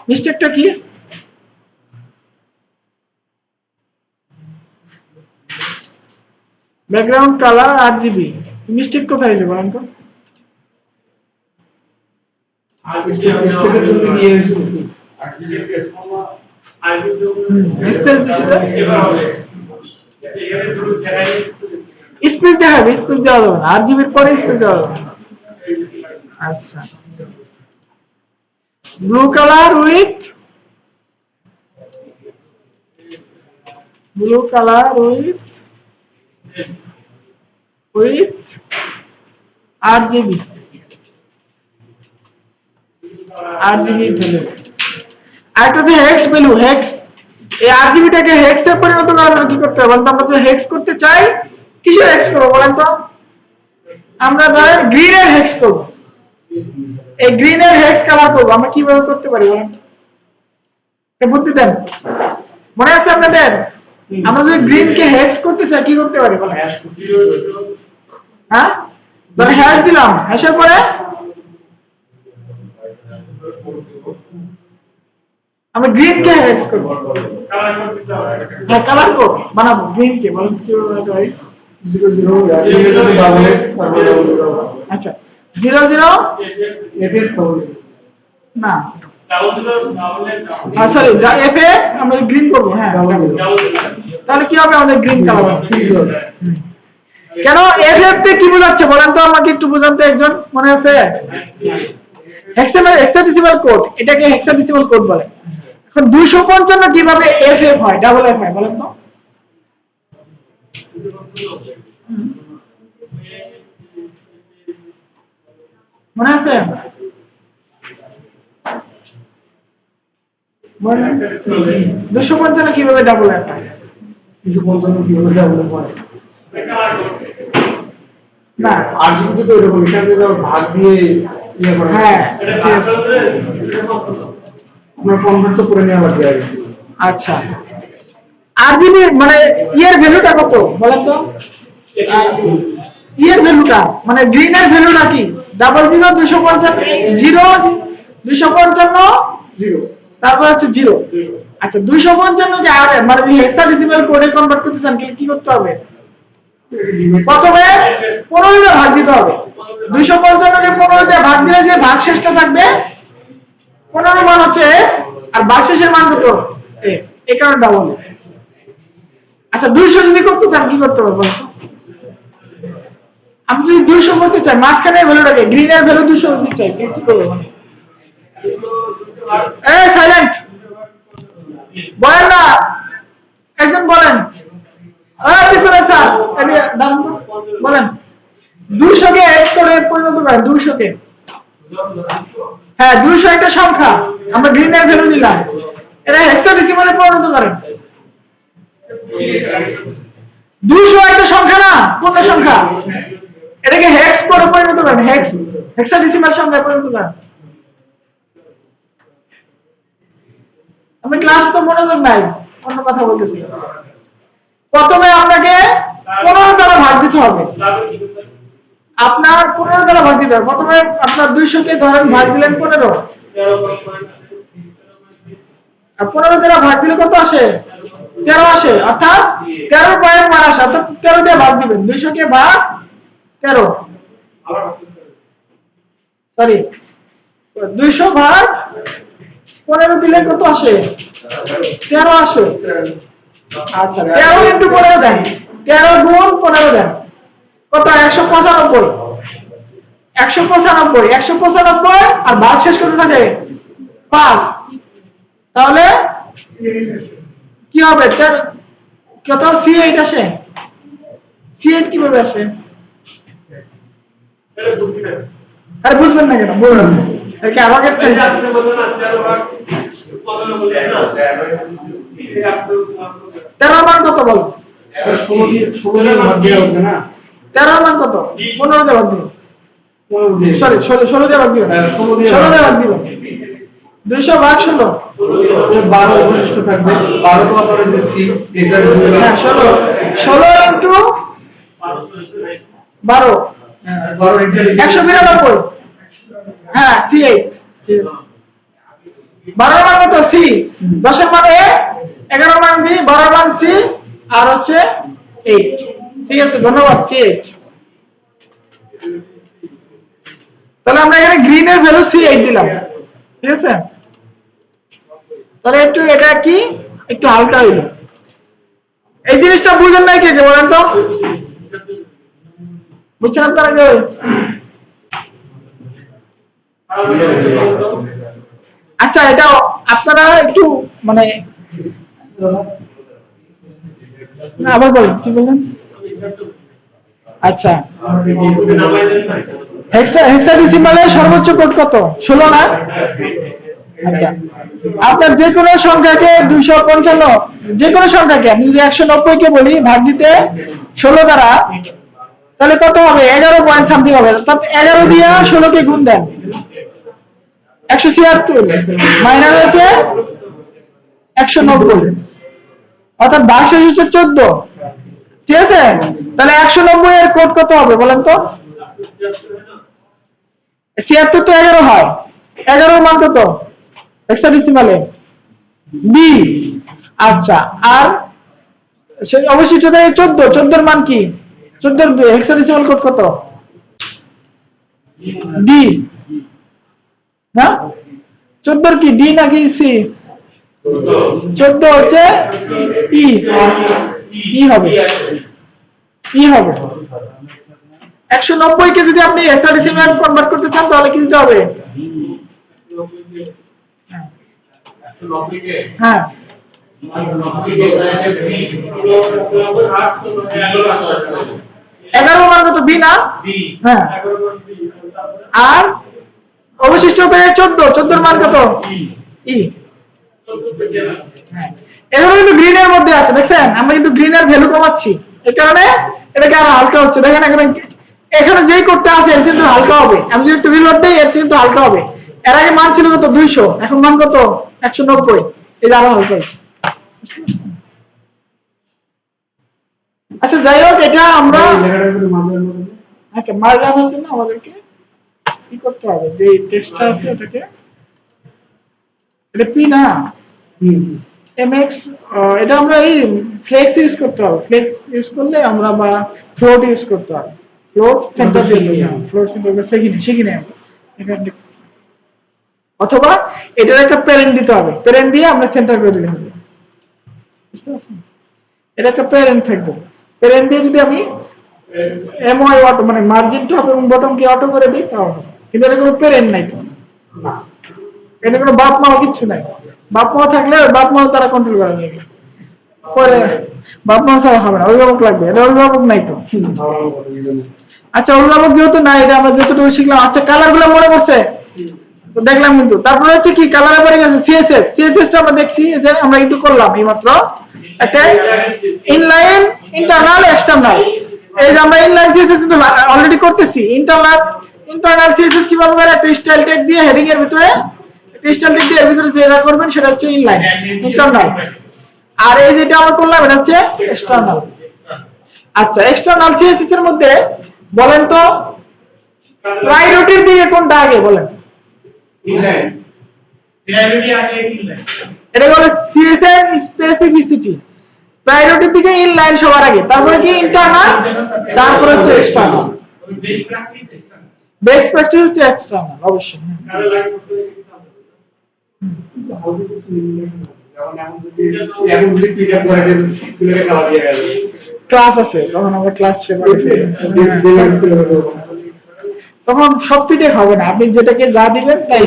মিস্টেকটা কি? ব্যাকগ্রাউন্ড কালার RGB, মিস্টেক কোথায় হয়েছে বলেন তো? স্পেস দেখাবে, স্পেস দেওয়া যাবে না, RGB এর পরে স্পেস দেওয়া যাবে না। আচ্ছা, blue colour with RGB value. আর একটা যে হেক্স ভ্যালু, হেক্স, এই RGBটাকে হেক্সে পরিণত করার জন্য কি করতে হবে বলেন তো? আমরা যদি হেক্স করতে চাই, কিসের হেক্স করব বলেন তো? আমরা ধরেন গ্রিনের হেক্স করব, এই গ্রিনের হেক্স কালার করব, আমরা কিভাবে করতে পারি বলেন? বুদ্ধি দেন, মনে আছে আপনাদের? আমরা যদি গ্রিন কে হেক্স করতে চাই কি করতে পারি বলেন? হ্যাঁ, মানে হ্যাশ দিলাম, হ্যাশের পরে আমরা গ্রিন কে হেক্স করব, হ্যাঁ কালার কোড বানাবো গ্রিন কে, বলেন কিভাবে হয়? 0 আচ্ছা 00 না, সরি এফ এ আমরা গ্রিন করব। হ্যাঁ, তাহলে কি হবে আমাদের গ্রিন কালার? কেন এফ এফ তে কি বোঝাচ্ছে বলেন তো আমাকে একটু বোঝান তো একজন, মনে আছে? হেক্সাডেসিমাল কোড, এটাকে হেক্সাডেসিমাল কোড বলে। এখন 255 কিভাবে এফ এফ হয়, ডাবল এফ হয় বলেন তো? মনে আছে? 255 কিভাবে ডাবল এফ হয়? 255 কিভাবে ডাবল হয় না, RGB তো এরকম হিসাবে ভাগ দিয়ে ইয়ে করা। হ্যাঁ আমরা কনভার্ট করে নেওয়া লাগবে আর কি। আচ্ছা, RGB মানে ইয়ের ভ্যালুটা কত বলেন তো? ইয়ের ভ্যালুটা মানে গ্রিনের ভ্যালুটা কি? 00 255 0 তারপর হচ্ছে 0। আচ্ছা 255 কে আর মানে হেক্সাডেসিমাল কোডে কনভার্ট করতে চান কি করতে হবে? প্রথমে 15 দিয়ে ভাগ দিতে হবে। 255 কে 15 দিয়ে ভাগ দিলে যে ভাগশেষটা থাকবে 15 মান হচ্ছে f, আর ভাগশেষের মান কত? f, এই কারণে ডাবল। আচ্ছা 200 যদি করতে চান কি করতে হবে বলুন? আমি যদি 200 করতে চাই, মাঝখানে ভ্যালুটাকে গ্রিনের ভ্যালু 200 দিতে চাই, কি করব? এই সাইলেন্ট বলেন না, একজন বলেন। পিছনে স্যার দাঁড়ান তো, বলেন 200 কে x করে পরিণত করেন। 200 কে, হ্যাঁ 200 একটা সংখ্যা, আমরা গ্রিনের ভ্যালু নিলাম, এটা হেক্সাডেসিমালে পরিণত করেন। 200 একটা সংখ্যা না, পূর্ণ সংখ্যা, এটাকে হেক্স করে পরিণত করেন, হেক্সাডেসিমাল সংখ্যায় পরিণত করেন। আমি ক্লাস তো মনোযোগ নাই, অন্য কথা বলতেছি। প্রথমে আপনাকে 15 দ্বারা ভাগ দিতে হবে, আপনার 15 দ্বারা ভাগ দিতে হবে। প্রথমে আপনার 200 কে ধরেন ভাগ দিলেন 15, আর 15 দ্বারা ভাগ দিলে কত আসে? 13 আসে, অর্থাৎ 13.1 আসে, অর্থাৎ 13 দিয়ে ভাগ দিবেন। 200 কে ভাগ 13, সরি 200 ভাগ 15 দিলে কত আসে? 13 আসে। আচ্ছা 13 ইনটু 15 দেন, 13 গুণ 15 দেন, কত? 195। 195 আর ভাগশেষ কত থাকে? 5। তাহলে কি হবে? কত? C8 আসে। C8 কিভাবে আসে? তাহলে বুদ্ধি না আরে বুঝবেন না কেন, বলুন এটা আমাকে এই যে আপনি বললেন না 13 ভাগ কত বলে না 13 মান কত বল? 16 দিয়ে ভাগ দেওয়া হবে না? 13 মান কত? 15 দিয়ে ভাগ দিন। 15 দিয়ে। সরি 16 দিয়ে ভাগ দিন। হ্যাঁ, 16 দিয়ে 16 দিয়ে ভাগ দিন। 200 ভাগ 16। 12 অবশিষ্ট থাকবে। 12 তো আপনার যে সি এটার হ্যাঁ 16 ইনটু 12 12 192। হ্যাঁ C8 ঠিক আছে। 12 মান কত? C, 10 এর মান A, 11 মান B, 12 মান C আর হচ্ছে 8। ঠিক আছে, ধন্যবাদ। C8। তাহলে আমরা এখানে গ্রিন এর ভ্যালু C8 দিলাম। ঠিক আছে, তাহলে একটু এটা কি একটু হালকা হইলো। এই জিনিসটা বুঝেন নাই কে বলেন তো? বুঝছেন আপনারা কেউ? আচ্ছা, এটা আপনারা একটু মানে না, আবার বলেন কি বললেন? আচ্ছা, হেক্সাডেসিমালে সর্বোচ্চ কোড কত? 16 না? আচ্ছা, আপনার যে কোনো সংখ্যাকে 255, যে কোনো সংখ্যাকে আমি যদি 190 কে বলি ভাগ দিতে 16 দ্বারা, তাহলে কত হবে? 11 পয়েন্ট সামথিং হবে। অর্থাৎ 11 দিয়ে 16 কে গুণ দেন, 176 মাইনাস হচ্ছে 190, অর্থাৎ ভাগশেষ হচ্ছে 14। ঠিক আছে, তাহলে 190 এর কোড কত হবে বলেন তো? 76 তো 11 হয়, 11 এর মান কত হেক্সাডেসিমালে? বি। আচ্ছা, আর সেই অবশিষ্ট থাকে 14, 14 এর মান কি? 14 এর হেক্সাডেসিমাল কোড কত? ডি না? 14 কি ডি নাকি সি? 14 হচ্ছে ই, ই হবে, ই হবে। 190 কে যদি আপনি হেক্সাডেসিমাল কনভার্ট করতে চান তাহলে কি দিতে হবে? হ্যাঁ, 11 মান কত? বি না? হ্যাঁ, আর অবশিষ্ট পেয়ে 14, 14 এর মান কত? ই। এগুলো কিন্তু গ্রিনের মধ্যে আছে, দেখছেন? আমরা কিন্তু গ্রিনের ভ্যালু কমাচ্ছি, এই কারণে এটাকে আরো হালকা হচ্ছে। দেখেন এখানে যেই কোডটা আছে এর কিন্তু হালকা হবে। আমি যদি একটু রিলোড দেই এর কিন্তু হালকা হবে। এর আগে মান ছিল কত? 200, এখন মান কত? 190। এই আরো হালকা হচ্ছে। আচ্ছা, যাই হোক, এটা আমরা আচ্ছা মার জানার জন্য আমাদেরকে কি করতে হবে? যে টেক্সটটা আছে ওটাকে, এটা পি না mx, এটা আমরা এই ফ্লেক্স ইউজ করতে হবে। ফ্লেক্স ইউজ করলে আমরা, বা ফ্লোট ইউজ করতে হবে। ফ্লোট সেন্টার দিয়ে, ফ্লোট সেন্টার সেখানে এখানে অথবা এটার একটা প্যারেন্ট দিতে হবে। প্যারেন্ট দিয়ে আমরা সেন্টার করে দিতে হবে। বুঝতে পারছেন? এটা একটা প্যারেন্ট থাকবে। প্যারেন্ট দিয়ে যদি আমি এমওয়াই অটো মানে মার্জিন টপ এবং বটম কে অটো করে দিই তাও হবে, কিন্তু এটা কোনো প্যারেন্ট নাই তো না, এটা কোনো বাপ মাও কিছু নাই। বাপ মা থাকলে বাপ মা তারা কন্ট্রোল করে নেবে, পরে বাপ মা ছাড়া হবে না, অভিভাবক লাগবে। এটা অভিভাবক নাই তো। আচ্ছা, অভিভাবক যেহেতু নাই, এটা আমরা যতটুকু শিখলাম। আচ্ছা, কালার গুলো মনে পড়ছে? দেখলাম কিন্তু। তারপরে হচ্ছে কি কালারে পড়ে গেছে সিএসএস। সিএসএস টা আমরা দেখছি যে আমরা কিন্তু করলাম এইমাত্র একটা ইনলাইন, ইন্টারনাল, এক্সটারনাল। এই যে আমরা ইনলাইন সিএসএস কিন্তু অলরেডি করতেছি। ইন্টারনাল সিএসএস কিভাবে করে? একটা স্টাইল ট্যাগ দিয়ে হেডিং এর ভিতরে, একটা স্টাইল ট্যাগ দিয়ে এর ভিতরে যেটা করবেন সেটা হচ্ছে ইনলাইন, ইন্টারনাল। আর এই যেটা আমরা করলাম এটা হচ্ছে এক্সটারনাল। আচ্ছা, এক্সটারনাল সিএসএস এর মধ্যে বলেন তো প্রায়োরিটির দিকে কোনটা আগে বলেন? এটা বলে সিএসএস স্পেসিফিসিটি। প্রায়োরিটির দিকে ইনলাইন সবার আগে, তারপরে কি ইন্টারনাল, তারপরে হচ্ছে এক্সটারনাল। বেস্ট প্র্যাকটিস হচ্ছে এক্সটারনাল অবশ্যই। ক্লাস আছে তখন আমরা ক্লাস তখন সব পিঠে হবে না, আপনি যেটাকে যা দিবেন তাই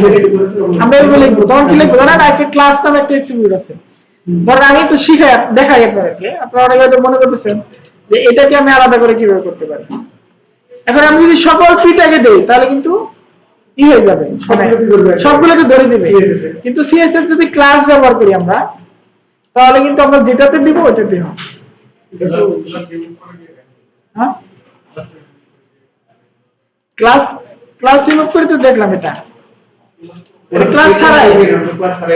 আমরা এগুলো লিখবো। তখন কি লিখবো জানেন? একটা ক্লাস নামে একটা অ্যাট্রিবিউট আছে। ধরেন আমি একটু শিখাই দেখাই আপনাদেরকে। আপনারা অনেকে হয়তো মনে করতেছেন যে এটাকে আমি আলাদা করে কিভাবে করতে পারি। এখন আমি যদি সকল পিটাকে দেই তাহলে কিন্তু কি হয়ে যাবে, সবগুলোকে ধরে দিবে। কিন্তু সিএসএস যদি ক্লাস ব্যবহার করি আমরা, তাহলে কিন্তু আমরা যেটাতে দিব ওইটাতে হবে। হ্যাঁ, ক্লাস ক্লাস রিমুভ করে তো দেখলাম এটা ক্লাস ছাড়াই,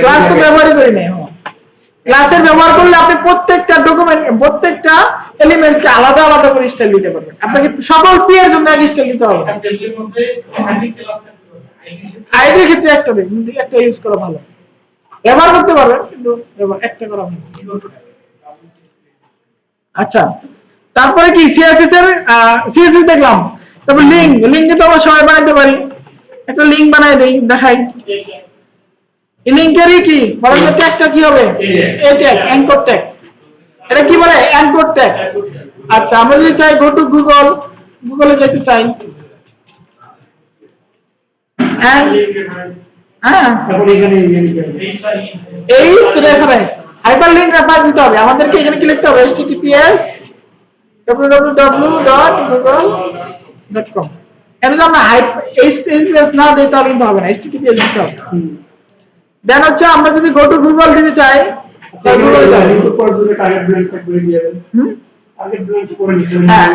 ক্লাস তো ব্যবহারই করি নাই। ক্লাসের ব্যবহার করলে আপনি প্রত্যেকটা ডকুমেন্ট, প্রত্যেকটা এলিমেন্টসকে আলাদা আলাদা করে স্টাইল দিতে পারবেন। আপনাকে সকল পি এর জন্য এক স্টাইল দিতে হবে। আইডির ক্ষেত্রে একটা দিন, একটা ইউজ করা ভালো, ব্যবহার করতে পারবেন কিন্তু একটা করা ভালো। আচ্ছা, তারপরে কি সিএসএস এর সিএসএস দেখলাম। তারপর লিংক তো আমরা সবাই বানাইতে পারি। একটা লিংক বানাই দেই, দেখাই। এই লিংকেরই কি বলেন তো, ট্যাগটা কি হবে? এই ট্যাগ, অ্যাঙ্কর ট্যাগ। এটা কি বলে? Anchor tag. আচ্ছা, আমরা যদি চাই গো টু গুগল, গুগলে যেতে চাই, হ্যাঁ, তারপর এখানে এই রেফারেন্স হাইপারলিংক রেফারেন্স দিতে হবে আমাদেরকে। এখানে কি লিখতে হবে? https www.google.com। এটা আমরা https না দিই তাহলে কিন্তু হবে না, https দিতে হবে। দেন হচ্ছে আমরা যদি গো টু গুগল দিতে চাই, তাহলে গুগলে যাই।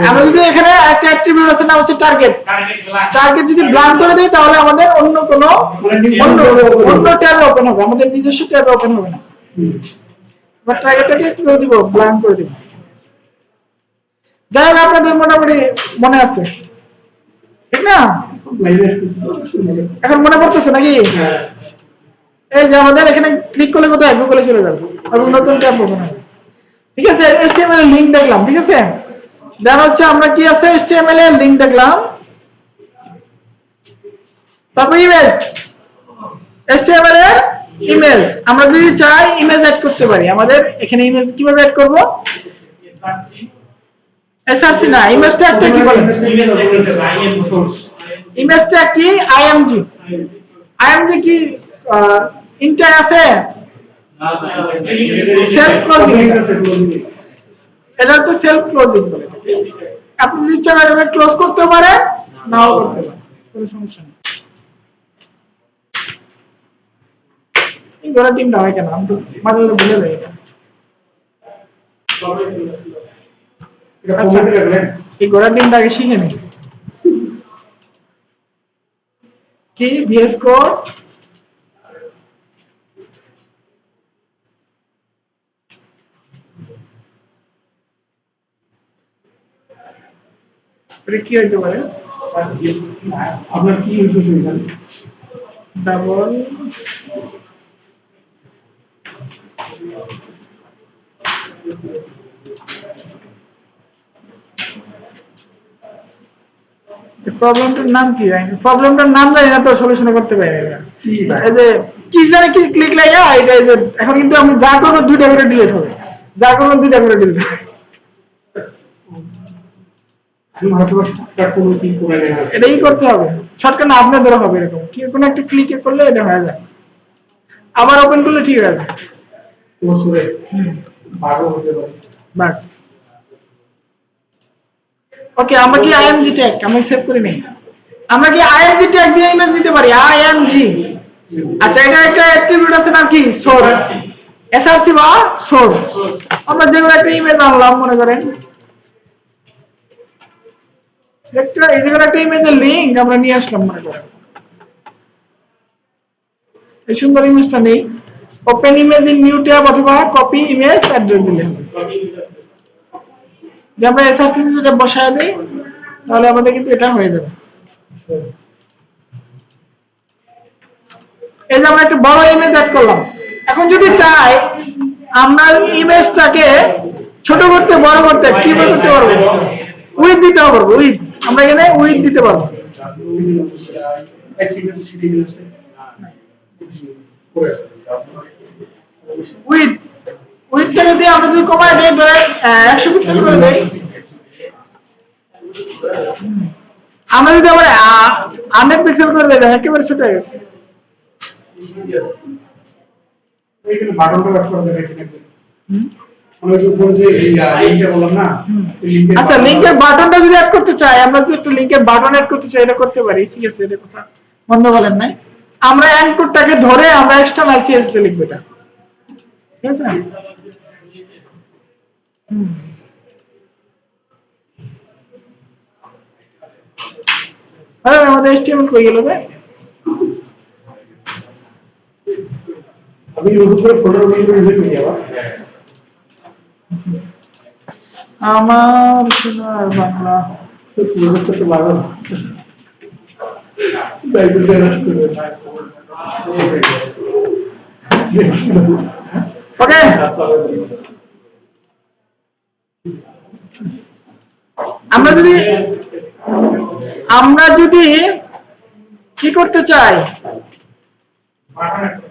আমরা যদি এখানে একটা অ্যাট্রিবিউট আছে না হচ্ছে টার্গেট, টার্গেট যদি ব্ল্যাঙ্ক করে দেই তাহলে আমাদের অন্য কোনো অন্য ট্যাব ওপেন হবে, আমাদের নিজস্ব ট্যাব ওপেন হবে না। বাট টার্গেটটাকে কি করে দিব? ব্ল্যাঙ্ক করে দিব। যাই হোক, আপনাদের মোটামুটি মনে আছে, ঠিক না? এখন মনে পড়তেছে নাকি? এই যে আমাদের এখানে ক্লিক করলে কোথায়? গুগলে চলে যাবে এবং নতুন ট্যাব ওপেন হবে। ঠিক আছে, HTML এর লিংক দেখলাম, ঠিক আছে। দেন হচ্ছে আমরা কি আছে, HTML এর লিংক দেখলাম। তারপর ইমেজ, HTML এর ইমেজ। আমরা যদি চাই ইমেজ অ্যাড করতে পারি। আমাদের এখানে ইমেজ কিভাবে অ্যাড করব? এসআরসি না, ইমেজটা একটা কি বলেন? ইমেজটা কি? আইএমজি। আইএমজি কি ইন্টার আছে? Self closing. এটা হচ্ছে সেলফ ক্লোজিং বলে। আপনি যদি ইচ্ছা করেন ক্লোজ করতে পারেন, নাও করতে পারেন, কোনো সমস্যা নেই। এই গোড়া টিমটা হয় কেন? আমি তো মাঝে মাঝে ভুলে যাই এটা। এই গোড়া টিমটা আগে শিখে নিই। কি ভিএস কোড, কি হইতে পারে? আপনার কি উদ্দেশ্য এখানে? ডাবল প্রবলেমটার নাম কি? প্রবলেমটার নাম জানি না তো, সলিউশন করতে পারি না। এই যে কি জানি কি ক্লিক লাগা, এটা এই যে এখন কিন্তু আমি যা করব দুইটা করে ডিলিট হবে, যা করব দুইটা করে ডিলিট হবে। এটাই করতে হবে, শর্টকাট না আপনাদের হবে। এরকম কি কোনো একটা ক্লিকে করলে এটা হয়ে যায়, আবার ওপেন করলে ঠিক হয়ে যায়। ওকে, আমরা কি আইএমজি ট্যাগ আমি সেভ করে নেই। আমরা কি আইএমজি ট্যাগ দিয়ে ইমেজ দিতে পারি? আইএমজি। আচ্ছা, এটা একটা অ্যাট্রিবিউট আছে নাম কি? সোর্স। এসআরসি বা সোর্স। আমরা যেমন একটা ইমেজ আনলাম, মনে করেন একটা এই জায়গায় একটা ইমেজের লিংক আমরা নিয়ে আসলাম, মনে করেন এই সুন্দর ইমেজটা নেই। Open image in new tab অথবা কপি ইমেজ অ্যাড্রেস দিলে হবে। যে আমরা এসআরসি যেটা বসায় দেই তাহলে আমাদের কিন্তু এটা হয়ে যাবে। এই যে আমরা একটা বড় ইমেজ অ্যাড করলাম। এখন যদি চাই আমরা ইমেজটাকে ছোট করতে, বড় করতে, কি করতে পারবো? উইথ দিতে পারবো। উইথ, আমরা এখানে উইথ দিতে পারবো। উইথ উইথটা যদি আমরা যদি কমায় দেই, ধরে 100 পিক্সেল করে দেই, আমরা যদি আবার 100 পিক্সেল করে দেই, একেবারে ছোট হয়ে গেছে। এইখানে বাটনটা ব্যবহার করা যায় এখানে। আমরা যে উপরে যে এই লিংকটা বললাম না, এই লিংকের আচ্ছা, লিংকের বাটনটা যদি অ্যাড করতে চাই, আমরা যদি একটু লিংকের বাটন অ্যাড করতে চাই, এটা করতে পারি। ঠিক আছে, এটা কথা বন্ধ বলেন নাই। আমরা অ্যাঙ্করটাকে ধরে আমরা এক্সটার্নাল সিএসএস এ লিখব এটা। ঠিক আছে? আরে আমাদের HTML কই গেল রে? আমি ইউটিউব করে ফোল্ডার গুলো রিভিউ করি আবার। আমার সোনার বাংলা তো প্রজেক্ট করতে লাগা যাইতে আসতেছে। ওকে, আমরা যদি কি করতে চাই,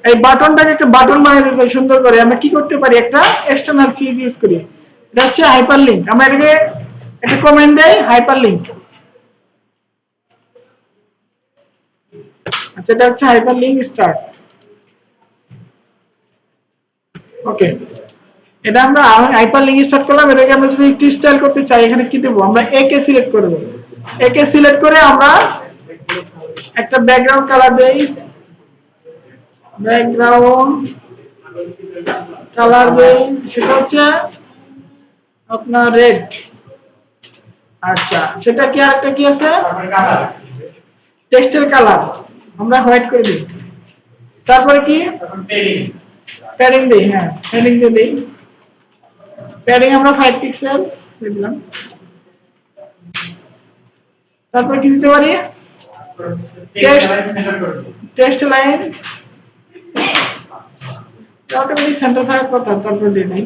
এই বাটনটাকে একটা বাটন বানিয়ে দিতে চাই সুন্দর করে, আমরা কি করতে পারি, একটা এক্সটার্নাল সিএস ইউজ করি। এটা হচ্ছে হাইপারলিংক। আমরা এটাকে একটা কমেন্ট দেই, হাইপারলিংক। আচ্ছা, এটা হচ্ছে হাইপারলিংক স্টার্ট। ওকে, এটা আমরা হাইপারলিংক স্টার্ট করলাম। এটাকে আমরা যদি একটু স্টাইল করতে চাই, এখানে কি দেব, আমরা একে সিলেক্ট করে দেব। একে সিলেক্ট করে আমরা একটা ব্যাকগ্রাউন্ড কালার দেই, ব্যাকগ্রাউন্ড কালার দেই, সেটা হচ্ছে আপনার রেড। আচ্ছা, সেটা কি আরেকটা কি আছে, টেক্সটের কালার আমরা হোয়াইট করে দিই। তারপরে কি প্যাডিং দেই, হ্যাঁ প্যাডিং দিয়ে দেই। প্যাডিং আমরা 5 পিক্সেল দিলাম। তারপর কি দিতে পারি, টেক্সট লাইন অটোমেটিক সেন্টার থাকার কথা। তারপর দিয়ে দিই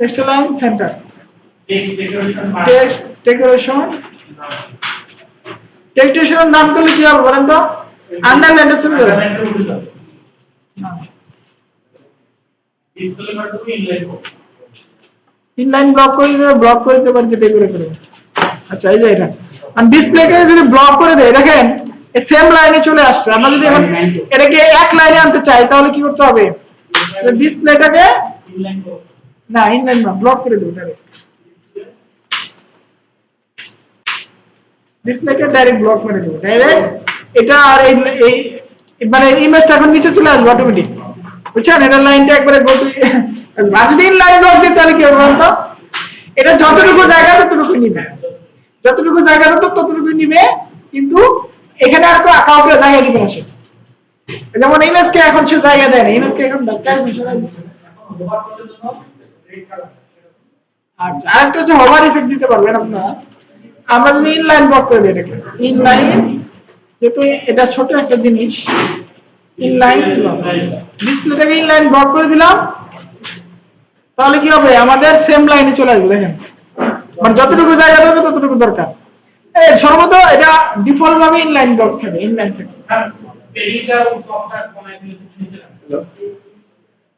টেক্সট লাইন সেন্টার, টেক্সট ডেকোরেশনের নাম করলে কি হবে বলেন তো, আন্ডারলাইনটা চলে যাবে। ইনলাইন ব্লক করে দিলে ব্লক করে দিতে পারি, যেটা করে করে। আচ্ছা, এই যে এটা আর ডিসপ্লেকে যদি ব্লক করে দেয়, দেখেন এই সেম লাইনে চলে আসছে। আমরা যদি এখন এটাকে এক লাইনে আনতে চাই, তাহলে কি করতে হবে, ডিসপ্লেটাকে না ইনলাইন না ব্লক করে দেব, ডাইরেক্ট ডিসপ্লেকে ডাইরেক্ট ব্লক করে দেব ডাইরেক্ট। এটা আর এই মানে ইমেজটা এখন নিচে চলে আসবে অটোমেটিক, বুঝছেন? এটা লাইনটা একবারে যদি লাইন ব্লক দিই, তাহলে কি হবে বলতো, এটা যতটুকু জায়গা ততটুকু নিবে, যতটুকু জায়গা ততটুকু নিবে, কিন্তু এখানে আর কাউকে জায়গা দিবে না সে। যেমন ইমেজকে এখন সে জায়গা দেয় না, ইমেজকে এখন ধাক্কায় সরাই দিচ্ছে। আচ্ছা, আরেকটা হচ্ছে হোভার ইফেক্ট দিতে পারবেন আপনারা। আমরা যদি ইনলাইন ব্লক করে দিই, এটাকে ইনলাইন, যেহেতু এটা ছোট একটা জিনিস, ইনলাইন ডিসপ্লেটাকে ইনলাইন ব্লক করে দিলাম, তাহলে কি হবে, আমাদের সেম লাইনে চলে আসবে। দেখেন, মানে যতটুকু জায়গা দেবে ততটুকু দরকার। এই সর্বদা এটা ডিফল্ট ভাবে ইনলাইন ব্লক থাকে, ইনলাইন থাকে। স্যার পেডিংটা উপরটা কমাই দিলে নিচে রাখো,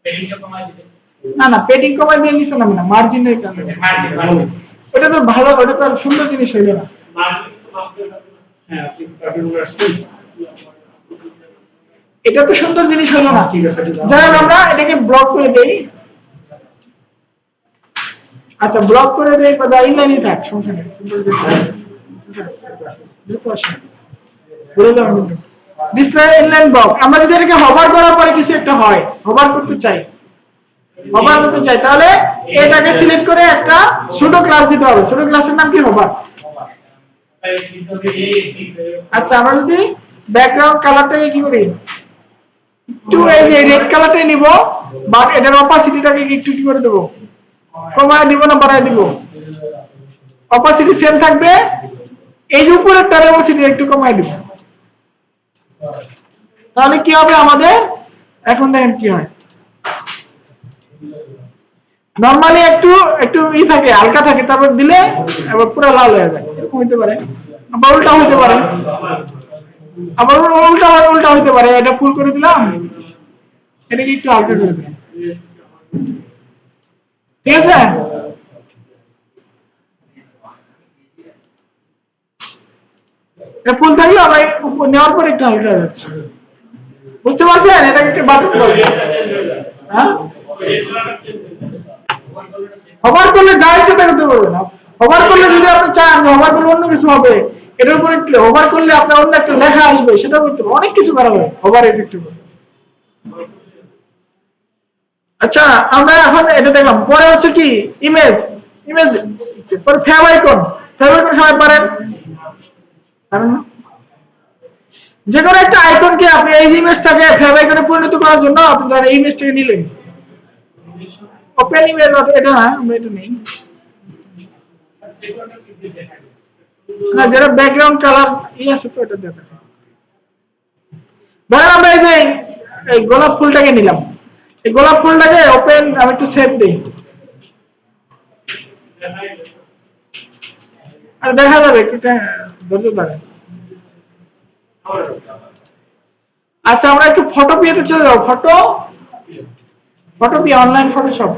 পেডিংটা কমাই দিলে না না, পেডিং কমাই দিয়ে নিছে না, মার্জিনের কারণে। মার্জিন ওটা তো ভালো, ওটা তো সুন্দর জিনিস হইল না। মার্জিন তো মাস্টার হ্যাঁ, আপনি কার্টুন আসছেন। এটা তো সুন্দর জিনিস হইল না। ঠিক আছে, যাই হোক, আমরা এটাকে ব্লক করে দেই। আচ্ছা, ব্লক করে দেই, বা ইনলাইনই থাক, সমস্যা নেই। Display inline block. আমরা যদি এটাকে হভার করার পরে কিছু একটা হয়, হভার করতে চাই, তাহলে এটাকে সিলেক্ট করে একটা ছোট ক্লাস দিতে হবে। ছোট ক্লাসের নাম কি, হভার। আচ্ছা, আমরা যদি ব্যাকগ্রাউন্ড কালারটাকে কি করি, একটু এই যে রেড কালারটাই নিব, বাট এটার অপাসিটিটাকে একটু কি করে দেব, কমায় দিব না বাড়ায় দিব, অপাসিটি সেম থাকবে। এই যে উপরের তার অপাসিটি একটু কমায় দিব, তাহলে কি হবে আমাদের, এখন দেখেন কি হয়। নরমালি একটু একটু থাকে, হালকা থাকে, তারপর দিলে আবার পুরো লাল হয়ে যায়, এরকম হইতে পারে। আবার উল্টা হইতে পারে, আবার উল্টা হইতে পারে। এটা ফুল করে দিলাম, এটাকে একটু হালকা করে দিলাম, ঠিক আছে? এটা ফুল থাকলে আবার নেওয়ার পর একটু হালকা হয়ে যাচ্ছে, বুঝতে পারছেন? এটা একটা বাটন বলে, হ্যাঁ হোভার করলে যা ইচ্ছা তা করতে পারবেন। হোভার করলে যদি আপনি চান যে হোভার করলে অন্য কিছু হবে, এটার উপরে হোভার করলে আপনার অন্য একটা লেখা আসবে, সেটা করতে পারবেন। অনেক কিছু করা হবে হোভার এফেক্টের উপরে। আচ্ছা, আমরা এখন এটা দেখলাম। পরে হচ্ছে কি ইমেজ, ইমেজ পরে ফেভ আইকন। ফেভ আইকন সবাই পারেন? পারেন না? যে কোনো একটা আইকনকে আপনি এই ইমেজটাকে ফেভ আইকনে পরিণত করার জন্য আপনি ধরেন এই ইমেজটাকে নিলেন, ওপেন ইমেজ, এটা না, আমরা এটা নেই না, যেটা ব্যাকগ্রাউন্ড কালার আছে তো এটা দেখা। ধরেন আমরা এই যে এই গোলাপ ফুলটাকে নিলাম, এই গোলাপ ফুলটাকে ওপেন, আমি একটু সেভ দিই, আর দেখা যাবে এটা ধরতে পারে। আচ্ছা, আমরা একটু ফটো পিয়াতে চলে যাও। ফটো পিয়া অনলাইন ফটোশপ,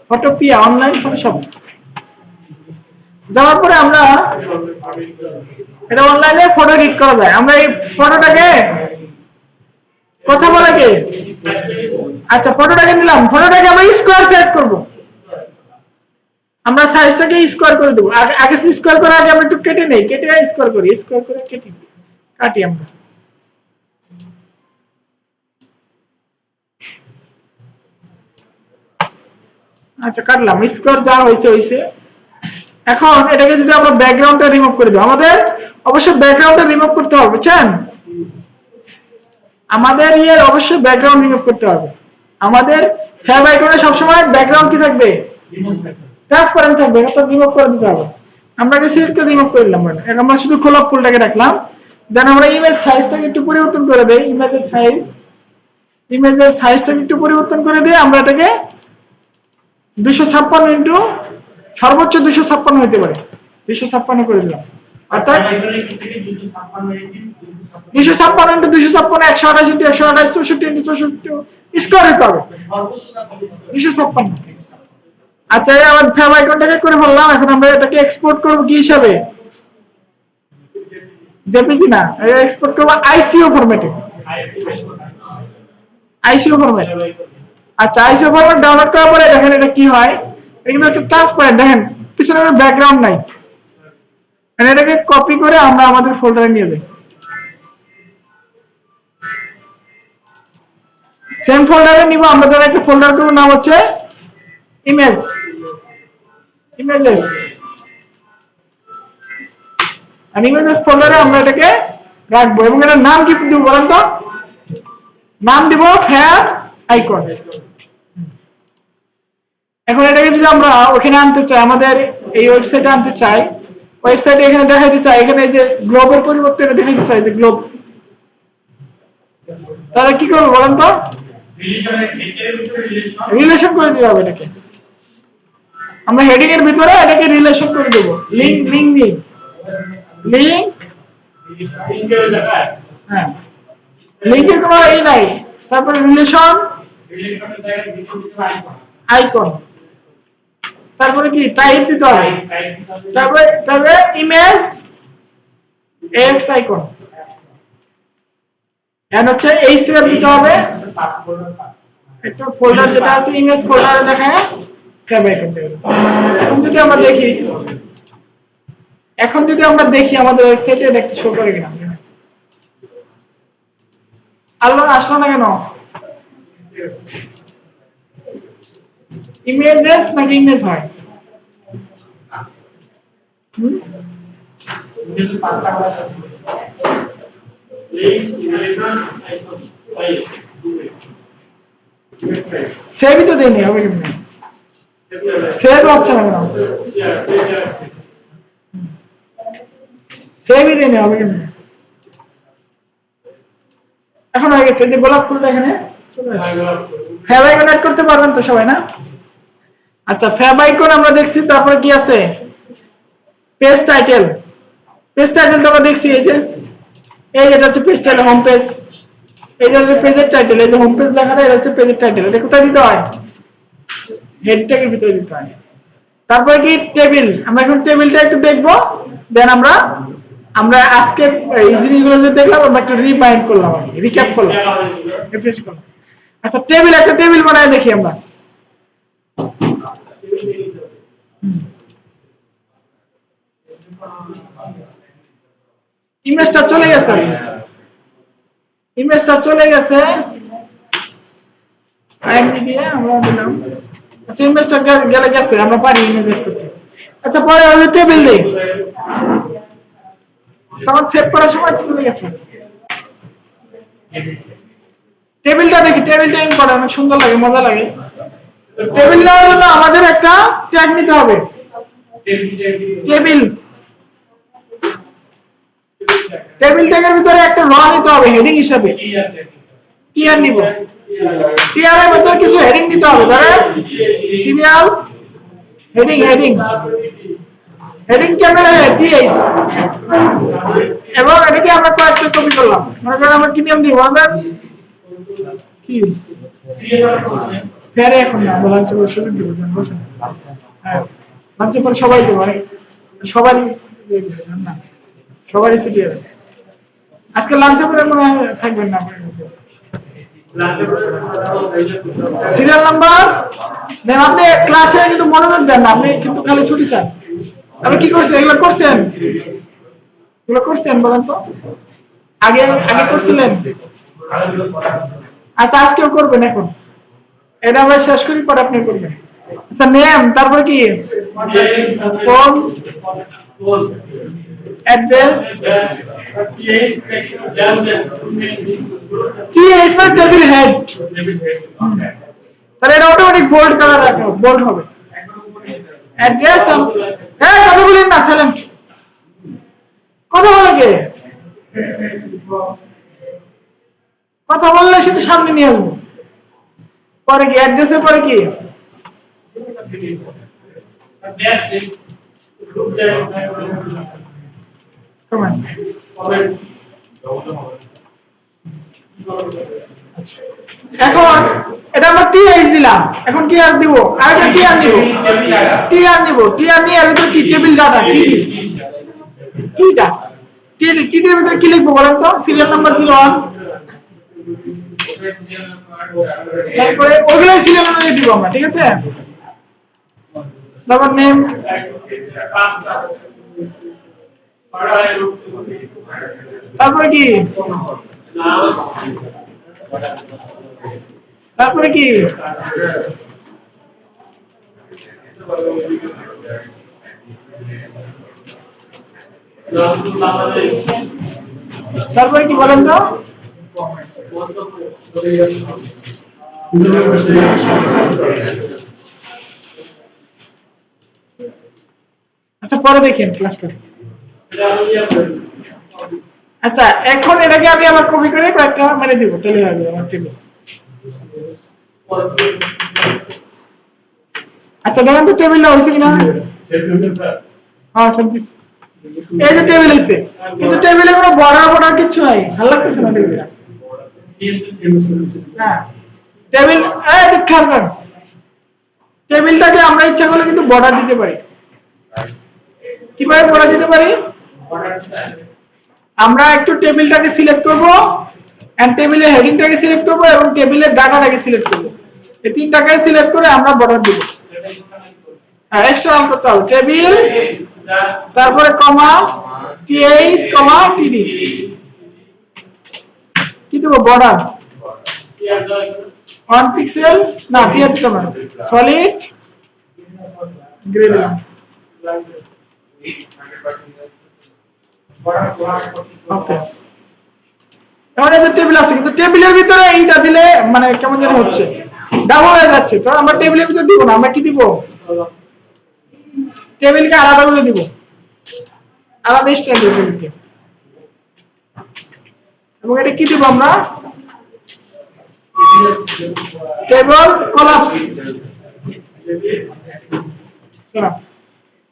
ফটো পিয়া অনলাইন ফটোশপ যাওয়ার পরে আমরা এটা অনলাইনে ফটো এডিট করা যায়। আমরা এই ফটোটাকে কথা বলে কি, আচ্ছা ফটোটাকে নিলাম, ফটোটাকে আমরা স্কোয়ার সাইজ করব। আমরা সাইজটাকে স্কোয়ার করে দেবো। আগে স্কোয়ার করার আগে আমরা একটু কেটে নেই, কেটে স্কোয়ার করি, স্কোয়ার করে কাটি আমরা। আচ্ছা কাটলাম, স্কোয়ার যা হয়েছে হয়েছে। এখন এটাকে যদি আমরা ব্যাকগ্রাউন্ডটা রিমুভ করে দেব, আমাদের অবশ্যই ব্যাকগ্রাউন্ডটা রিমুভ করতে হবে, বুঝছেন? আমাদের অবশ্যই ব্যাকগ্রাউন্ড রিমুভ করতে হবে। আমাদের ফেভ আইকনে সবসময় ব্যাকগ্রাউন্ড কি থাকবে? ট্রান্সপারেন্ট থাকবে, এটা রিমুভ করে দিতে হবে। আমরা এটা সিলেক্ট করে রিমুভ করে দিলাম। এখন আমরা শুধু গোলাপ ফুলটাকে রাখলাম। দেন আমরা ইমেজ সাইজটাকে একটু পরিবর্তন করে দেই, ইমেজের সাইজটাকে একটু পরিবর্তন করে দিয়ে আমরা এটাকে 256 ইন্টু সর্বোচ্চ 256 হইতে পারে, 256 করে দিলাম। অর্থাৎ 256 ইন্টু 256 128 ইন্টু 128 64 ইন্টু 64 স্কোয়ার হতে হবে 256। আচ্ছা, আমার ফেভ আইকনটাকে করে ফেললাম। এখন আমরা এটাকে এক্সপোর্ট করব কি হিসাবে? জেপিজি না, এটা এক্সপোর্ট করব আইসিও ফরম্যাটে, আইসিও ফরম্যাট। আচ্ছা, আইসিও ফরম্যাট ডাউনলোড করার পরে দেখেন এটা কি হয়। এটা কিন্তু একটা ট্রান্সপারেন্ট, দেখেন পিছনে কোনো ব্যাকগ্রাউন্ড নাই। এটাকে কপি করে আমরা আমাদের ফোল্ডারে নিয়ে যাই। সেম ফোল্ডারে নিব আমরা। ধরে একটা ফোল্ডার করব, নাম হচ্ছে ইমেজেস। আর ইমেজেস ফোল্ডারে আমরা এটাকে রাখবো এবং এটার নাম কি দিব বলেন তো? নাম দিব ফেভ আইকন। এখন এটাকে যদি আমরা ওখানে আনতে চাই, আমাদের এই ওয়েবসাইটে আনতে চাই, ওয়েবসাইটে এখানে দেখাইতে চাই, এখানে এই যে গ্লোবের পরিবর্তে এটা দেখাইতে চাই যে গ্লোব, তাহলে কি করবো বলেন তো? রিলেশন করে দিতে হবে এটাকে। আমরা হেডিং এর ভিতরে এটাকে রিলেশন করে দেব। লিংক হ্যাঁ, লিংকের কোনো এই নাই। তারপরে রিলেশন আইকন, তারপরে কি টাইপ দিতে হবে, তারপরে ইমেজ এক্স আইকন, এন্ড হচ্ছে এই সেভ দিতে হবে। একটা ফোল্ডার যেটা আছে ইমেজ ফোল্ডারে দেখায় ফেভ আইকন দেব। এখন যদি আমরা দেখি আমাদের ওয়েবসাইটে এটা একটু শো করে কিনা। আল্লাহ আসলো না কেন? ইমেজেস নাকি ইমেজ হয়? সেভই তো দেয়নি, হবে কেমনি? সেভ হচ্ছে না কেন? সেভই দেয়নি, হবে কেমনি? এখন হয়ে গেছে যে গোলাপ ফুলটা এখানে ফেভ আইকন অ্যাড করতে পারবেন তো সবাই, না? আচ্ছা, ফেভ আইকন আমরা দেখছি। তারপরে কি আছে? Page title. পেজ টাইটেল তো আমরা দেখছি, এই যেটা হচ্ছে পেজ টাইটেল, হোম পেজ। এই যে পেজের টাইটেল, এই যে হোম পেজ লেখাটা, এটা হচ্ছে পেজের টাইটেল। এটা কোথায় দিতে হয়? হেড ট্যাগের ভিতরে দিতে হয়। তারপরে কি টেবিল, আমরা এখন টেবিলটা একটু দেখবো। দেন আমরা আজকে এই জিনিসগুলো যে দেখলাম আমরা একটু রিমাইন্ড করলাম, রিক্যাপ করলাম, রিফ্রেশ করলাম। আচ্ছা, একটা টেবিল বানায় দেখি আমরা। ইমেজটা চলে গেছে, ইমেজটা চলে গেছে, আইএনডি দিয়ে আমরা দিলাম। আচ্ছা ইমেজটা গেলে গেছে, আমরা পারি ইমেজ এড করতে। আচ্ছা পরে ওই টেবিল দেই, তখন সেভ করার সময় চলে গেছে। টেবিলটা দেখি, টেবিলটা ইম্পর্টেন্ট, অনেক সুন্দর লাগে, মজা লাগে। টেবিল নেওয়ার জন্য আমাদের একটা ট্যাগ নিতে হবে, টেবিল। টেবিল ট্যাগের ভিতরে একটা র নিতে হবে হেডিং হিসাবে, টিআর নিব। টিআর এর ভিতরে কিছু হেডিং নিতে হবে, ধরেন serial heading, heading camera TH, এবং এটাকে আমরা কয়েকটা কপি করলাম। মনে করেন আমরা কি নিয়ম দিব, আমরা কি ফেরে এখন না, আমরা লাঞ্চে পরে শুরু দিব, বসেন। হ্যাঁ লাঞ্চে পরে সবাই দেবো, সবাই না, সবারই ছুটি হবে আজকে। লাঞ্চে পরে মনে হয় থাকবেন না। সিরিয়াল নাম্বার দেন। আপনি ক্লাসে কিন্তু মনোযোগ দেন না, আপনি কিন্তু খালি ছুটি চান। আপনি কি করছেন, এগুলো করছেন, এগুলো করছেন বলেন তো, আগে আগে করছিলেন? আচ্ছা আজকেও করবেন, এখন এটা আমরা শেষ করি, পরে আপনি করবেন। আচ্ছা নেম, তারপর কি ফোন, অ্যাড্রেস, টিএইচ মানে টেবিল হেড। তাহলে এটা অটোমেটিক বোল্ড কালার রাখো, বোল্ড হবে। অ্যাড্রেস, হ্যাঁ কথা বলেন না, সাইলেন্ট কথা বলে কে, কথা বললে শুধু সামনে নিয়ে আসবো। পরে কি অ্যাড্রেসের পরে কি, এখন এটা আমরা টিএইচ দিলাম, এখন কি আর দিব, আরেকটা টিআর নিব, টিআর নিয়ে এর ভিতরে কি টেবিল ডাটা, কিটা টির ভিতরে কি লিখবো বলেন তো, সিরিয়াল নাম্বার 01, তারপরে ওগুলো সিরিয়াল নাম্বার দিব আমরা, ঠিক আছে। তারপর নেম, তারপরে কি, তারপরে কি, তারপরে কি বলেন তো, আচ্ছা পরে দেখেন ক্লাস করে। আচ্ছা এখন এটাকে আমি আবার কপি করে কয়েকটা মেরে দিব, তাহলে হবে আমার টেবিল। আচ্ছা দেখেন তো টেবিলটা হয়েছে কিনা। হ্যাঁ সব কিছু এই যে টেবিল হয়েছে, কিন্তু টেবিলে কোনো বর্ডার কিছু নাই, ভালো লাগতেছে না টেবিলটা। হ্যাঁ টেবিল, খেয়াল করেন টেবিলটাকে আমরা ইচ্ছা করলে কিন্তু বর্ডার দিতে পারি। কিভাবে বর্ডার দিতে পারি, আমরা একটু টেবিলটাকে সিলেক্ট করব, এন্ড টেবিলের হেডিংটাকে সিলেক্ট করব, এবং টেবিলের ডাটাটাকে সিলেক্ট করব। এই তিনটাকে সিলেক্ট করে আমরা বর্ডার দেব। হ্যাঁ এক্সটার্নাল করতে হবে, টেবিল, তারপরে কমা, টিএইচ, কমা, টিডি, কি দেব বর্ডার 1 পিক্সেল, না টিআর দিতে হবে, সলিড গ্রে দিলাম। ওকে এখন এই যে টেবিল আছে, কিন্তু টেবিলের ভিতরে এইটা দিলে মানে কেমন যেন হচ্ছে, ডাবল হয়ে যাচ্ছে। তো আমরা টেবিলের ভিতরে দিব না, আমরা কি দিব, টেবিলকে আলাদা করে দিব, আলাদা স্টাইল দিব টেবিলকে। এবং এটা কি দিব আমরা, table collapse,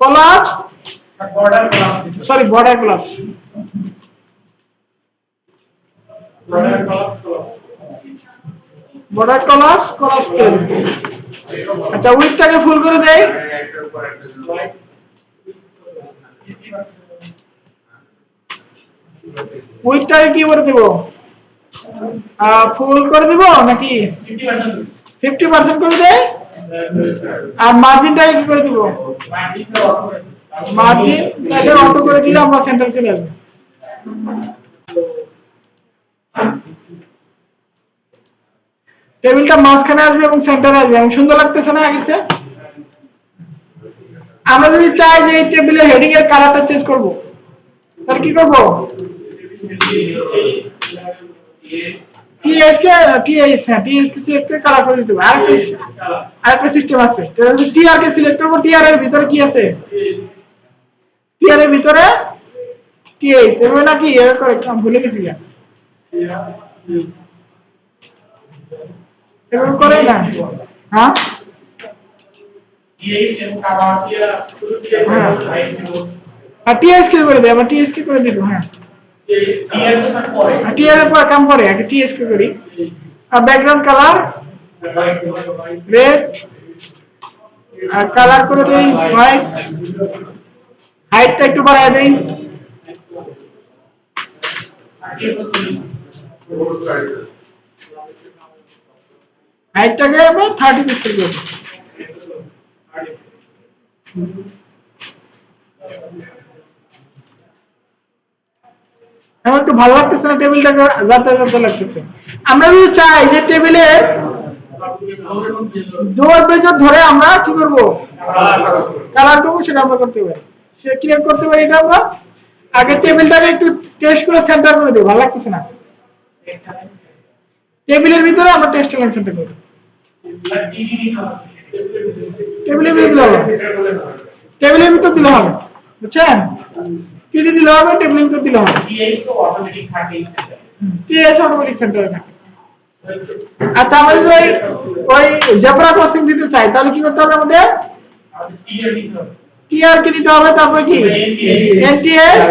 collapse, sorry border collapse, border collapse, collapse table. আচ্ছা উইডথটাকে ফুল করে দেই, উইডথটাকে কি করে দেব, ফুল করে দিব নাকি 50% করে দেই, আর মার্জিনটাকে কি করে দিব, মার্জিন তাহলে অটো করে দিলে আমরা সেন্টার চলে আসবে। টেবিলটা মাঝখানে আসবে এবং সেন্টারে আসবে, এবং সুন্দর লাগতেছে না আগের? আমরা যদি চাই যে এই টেবিলের হেডিং এর কালারটা চেঞ্জ করব, তাহলে কি করব? টিএস কে সিলেক্ট করে কালার করে দিতে হবে। আরেকটা সিস্টেম আছে, যদি টিআর কে সিলেক্ট করব, টিআর এর ভিতরে কি আছে? টিআর এর ভিতরে টিএস এর নাকি এর করে কাম ভুলে গেছি না, এরকম করে না? হ্যাঁ আর টিএস কে করে দেব, আমরা টিএস কে করে দিব। হ্যাঁ টিআর এর পর কাম করে, আগে টিএস কে করি। আর ব্যাকগ্রাউন্ড কালার রেড, আর কালার করে দেই হোয়াইট, হাইটটা একটু বাড়ায় দেই, হাইটটাকে আমরা 30 পিক্সেল করে দিই। এখন একটু ভালো লাগতেছে না টেবিলটাকে? যাতে যাতে লাগতেছে। আমরা যদি চাই যে টেবিলে জোর বেজোর ধরে আমরা কি করব, কালার করবো, সেটা আমরা করতে পারি। সে ক্রিয়েট করতে পারি। এটা আমরা আগে টেবিলটাকে একটু টেস্ট করে সেন্টার করে দেব, ভালো লাগতেছে না? টেবিলের ভিতরে আমরা টেস্ট লাইন সেন্টার করব, টেবিলের ভিতরে দিলে হবে, টেবিলের ভিতর দিলে হবে, বুঝছেন? টিডি দিলে হবে, টেবিলের ভিতর দিলে হবে। টিএস অটোমেটিক সেন্টারে থাকে। আচ্ছা, আমরা যদি ওই জেব্রা ক্রসিং দিতে চাই, তাহলে কি করতে হবে? আমাদের টিআর কে দিতে হবে, তারপর কি এনটিএস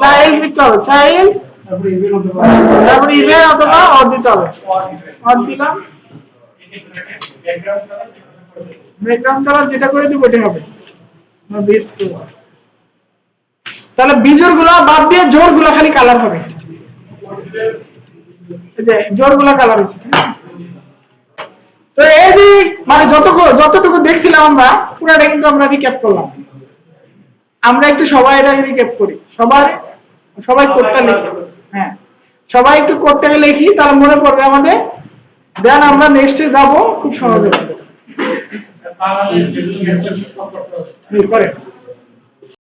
চাইল্ড দিতে হবে, চাইল্ড, তারপর ইভেন অথবা অর দিতে হবে। অর দিলাম, ব্যাকগ্রাউন্ড কালার যেটা করে দিব ওটা হবে বেস কালার। তাহলে বিজোড়গুলো বাদ দিয়ে জোড়গুলো খালি কালার হবে, এই যে জোড়গুলো কালার হচ্ছে। তো এই যে মানে যতটুকু দেখছিলাম আমরা পুরোটা কিন্তু আমরা রিক্যাপ করলাম। আমরা একটু সবাই এটা রিক্যাপ করি, সবাই কোডটা লিখি। হ্যাঁ, সবাই একটু কোডটাকে লিখি, তাহলে মনে পড়বে আমাদের। দেন আমরা নেক্সটে যাব খুব সহজে। করে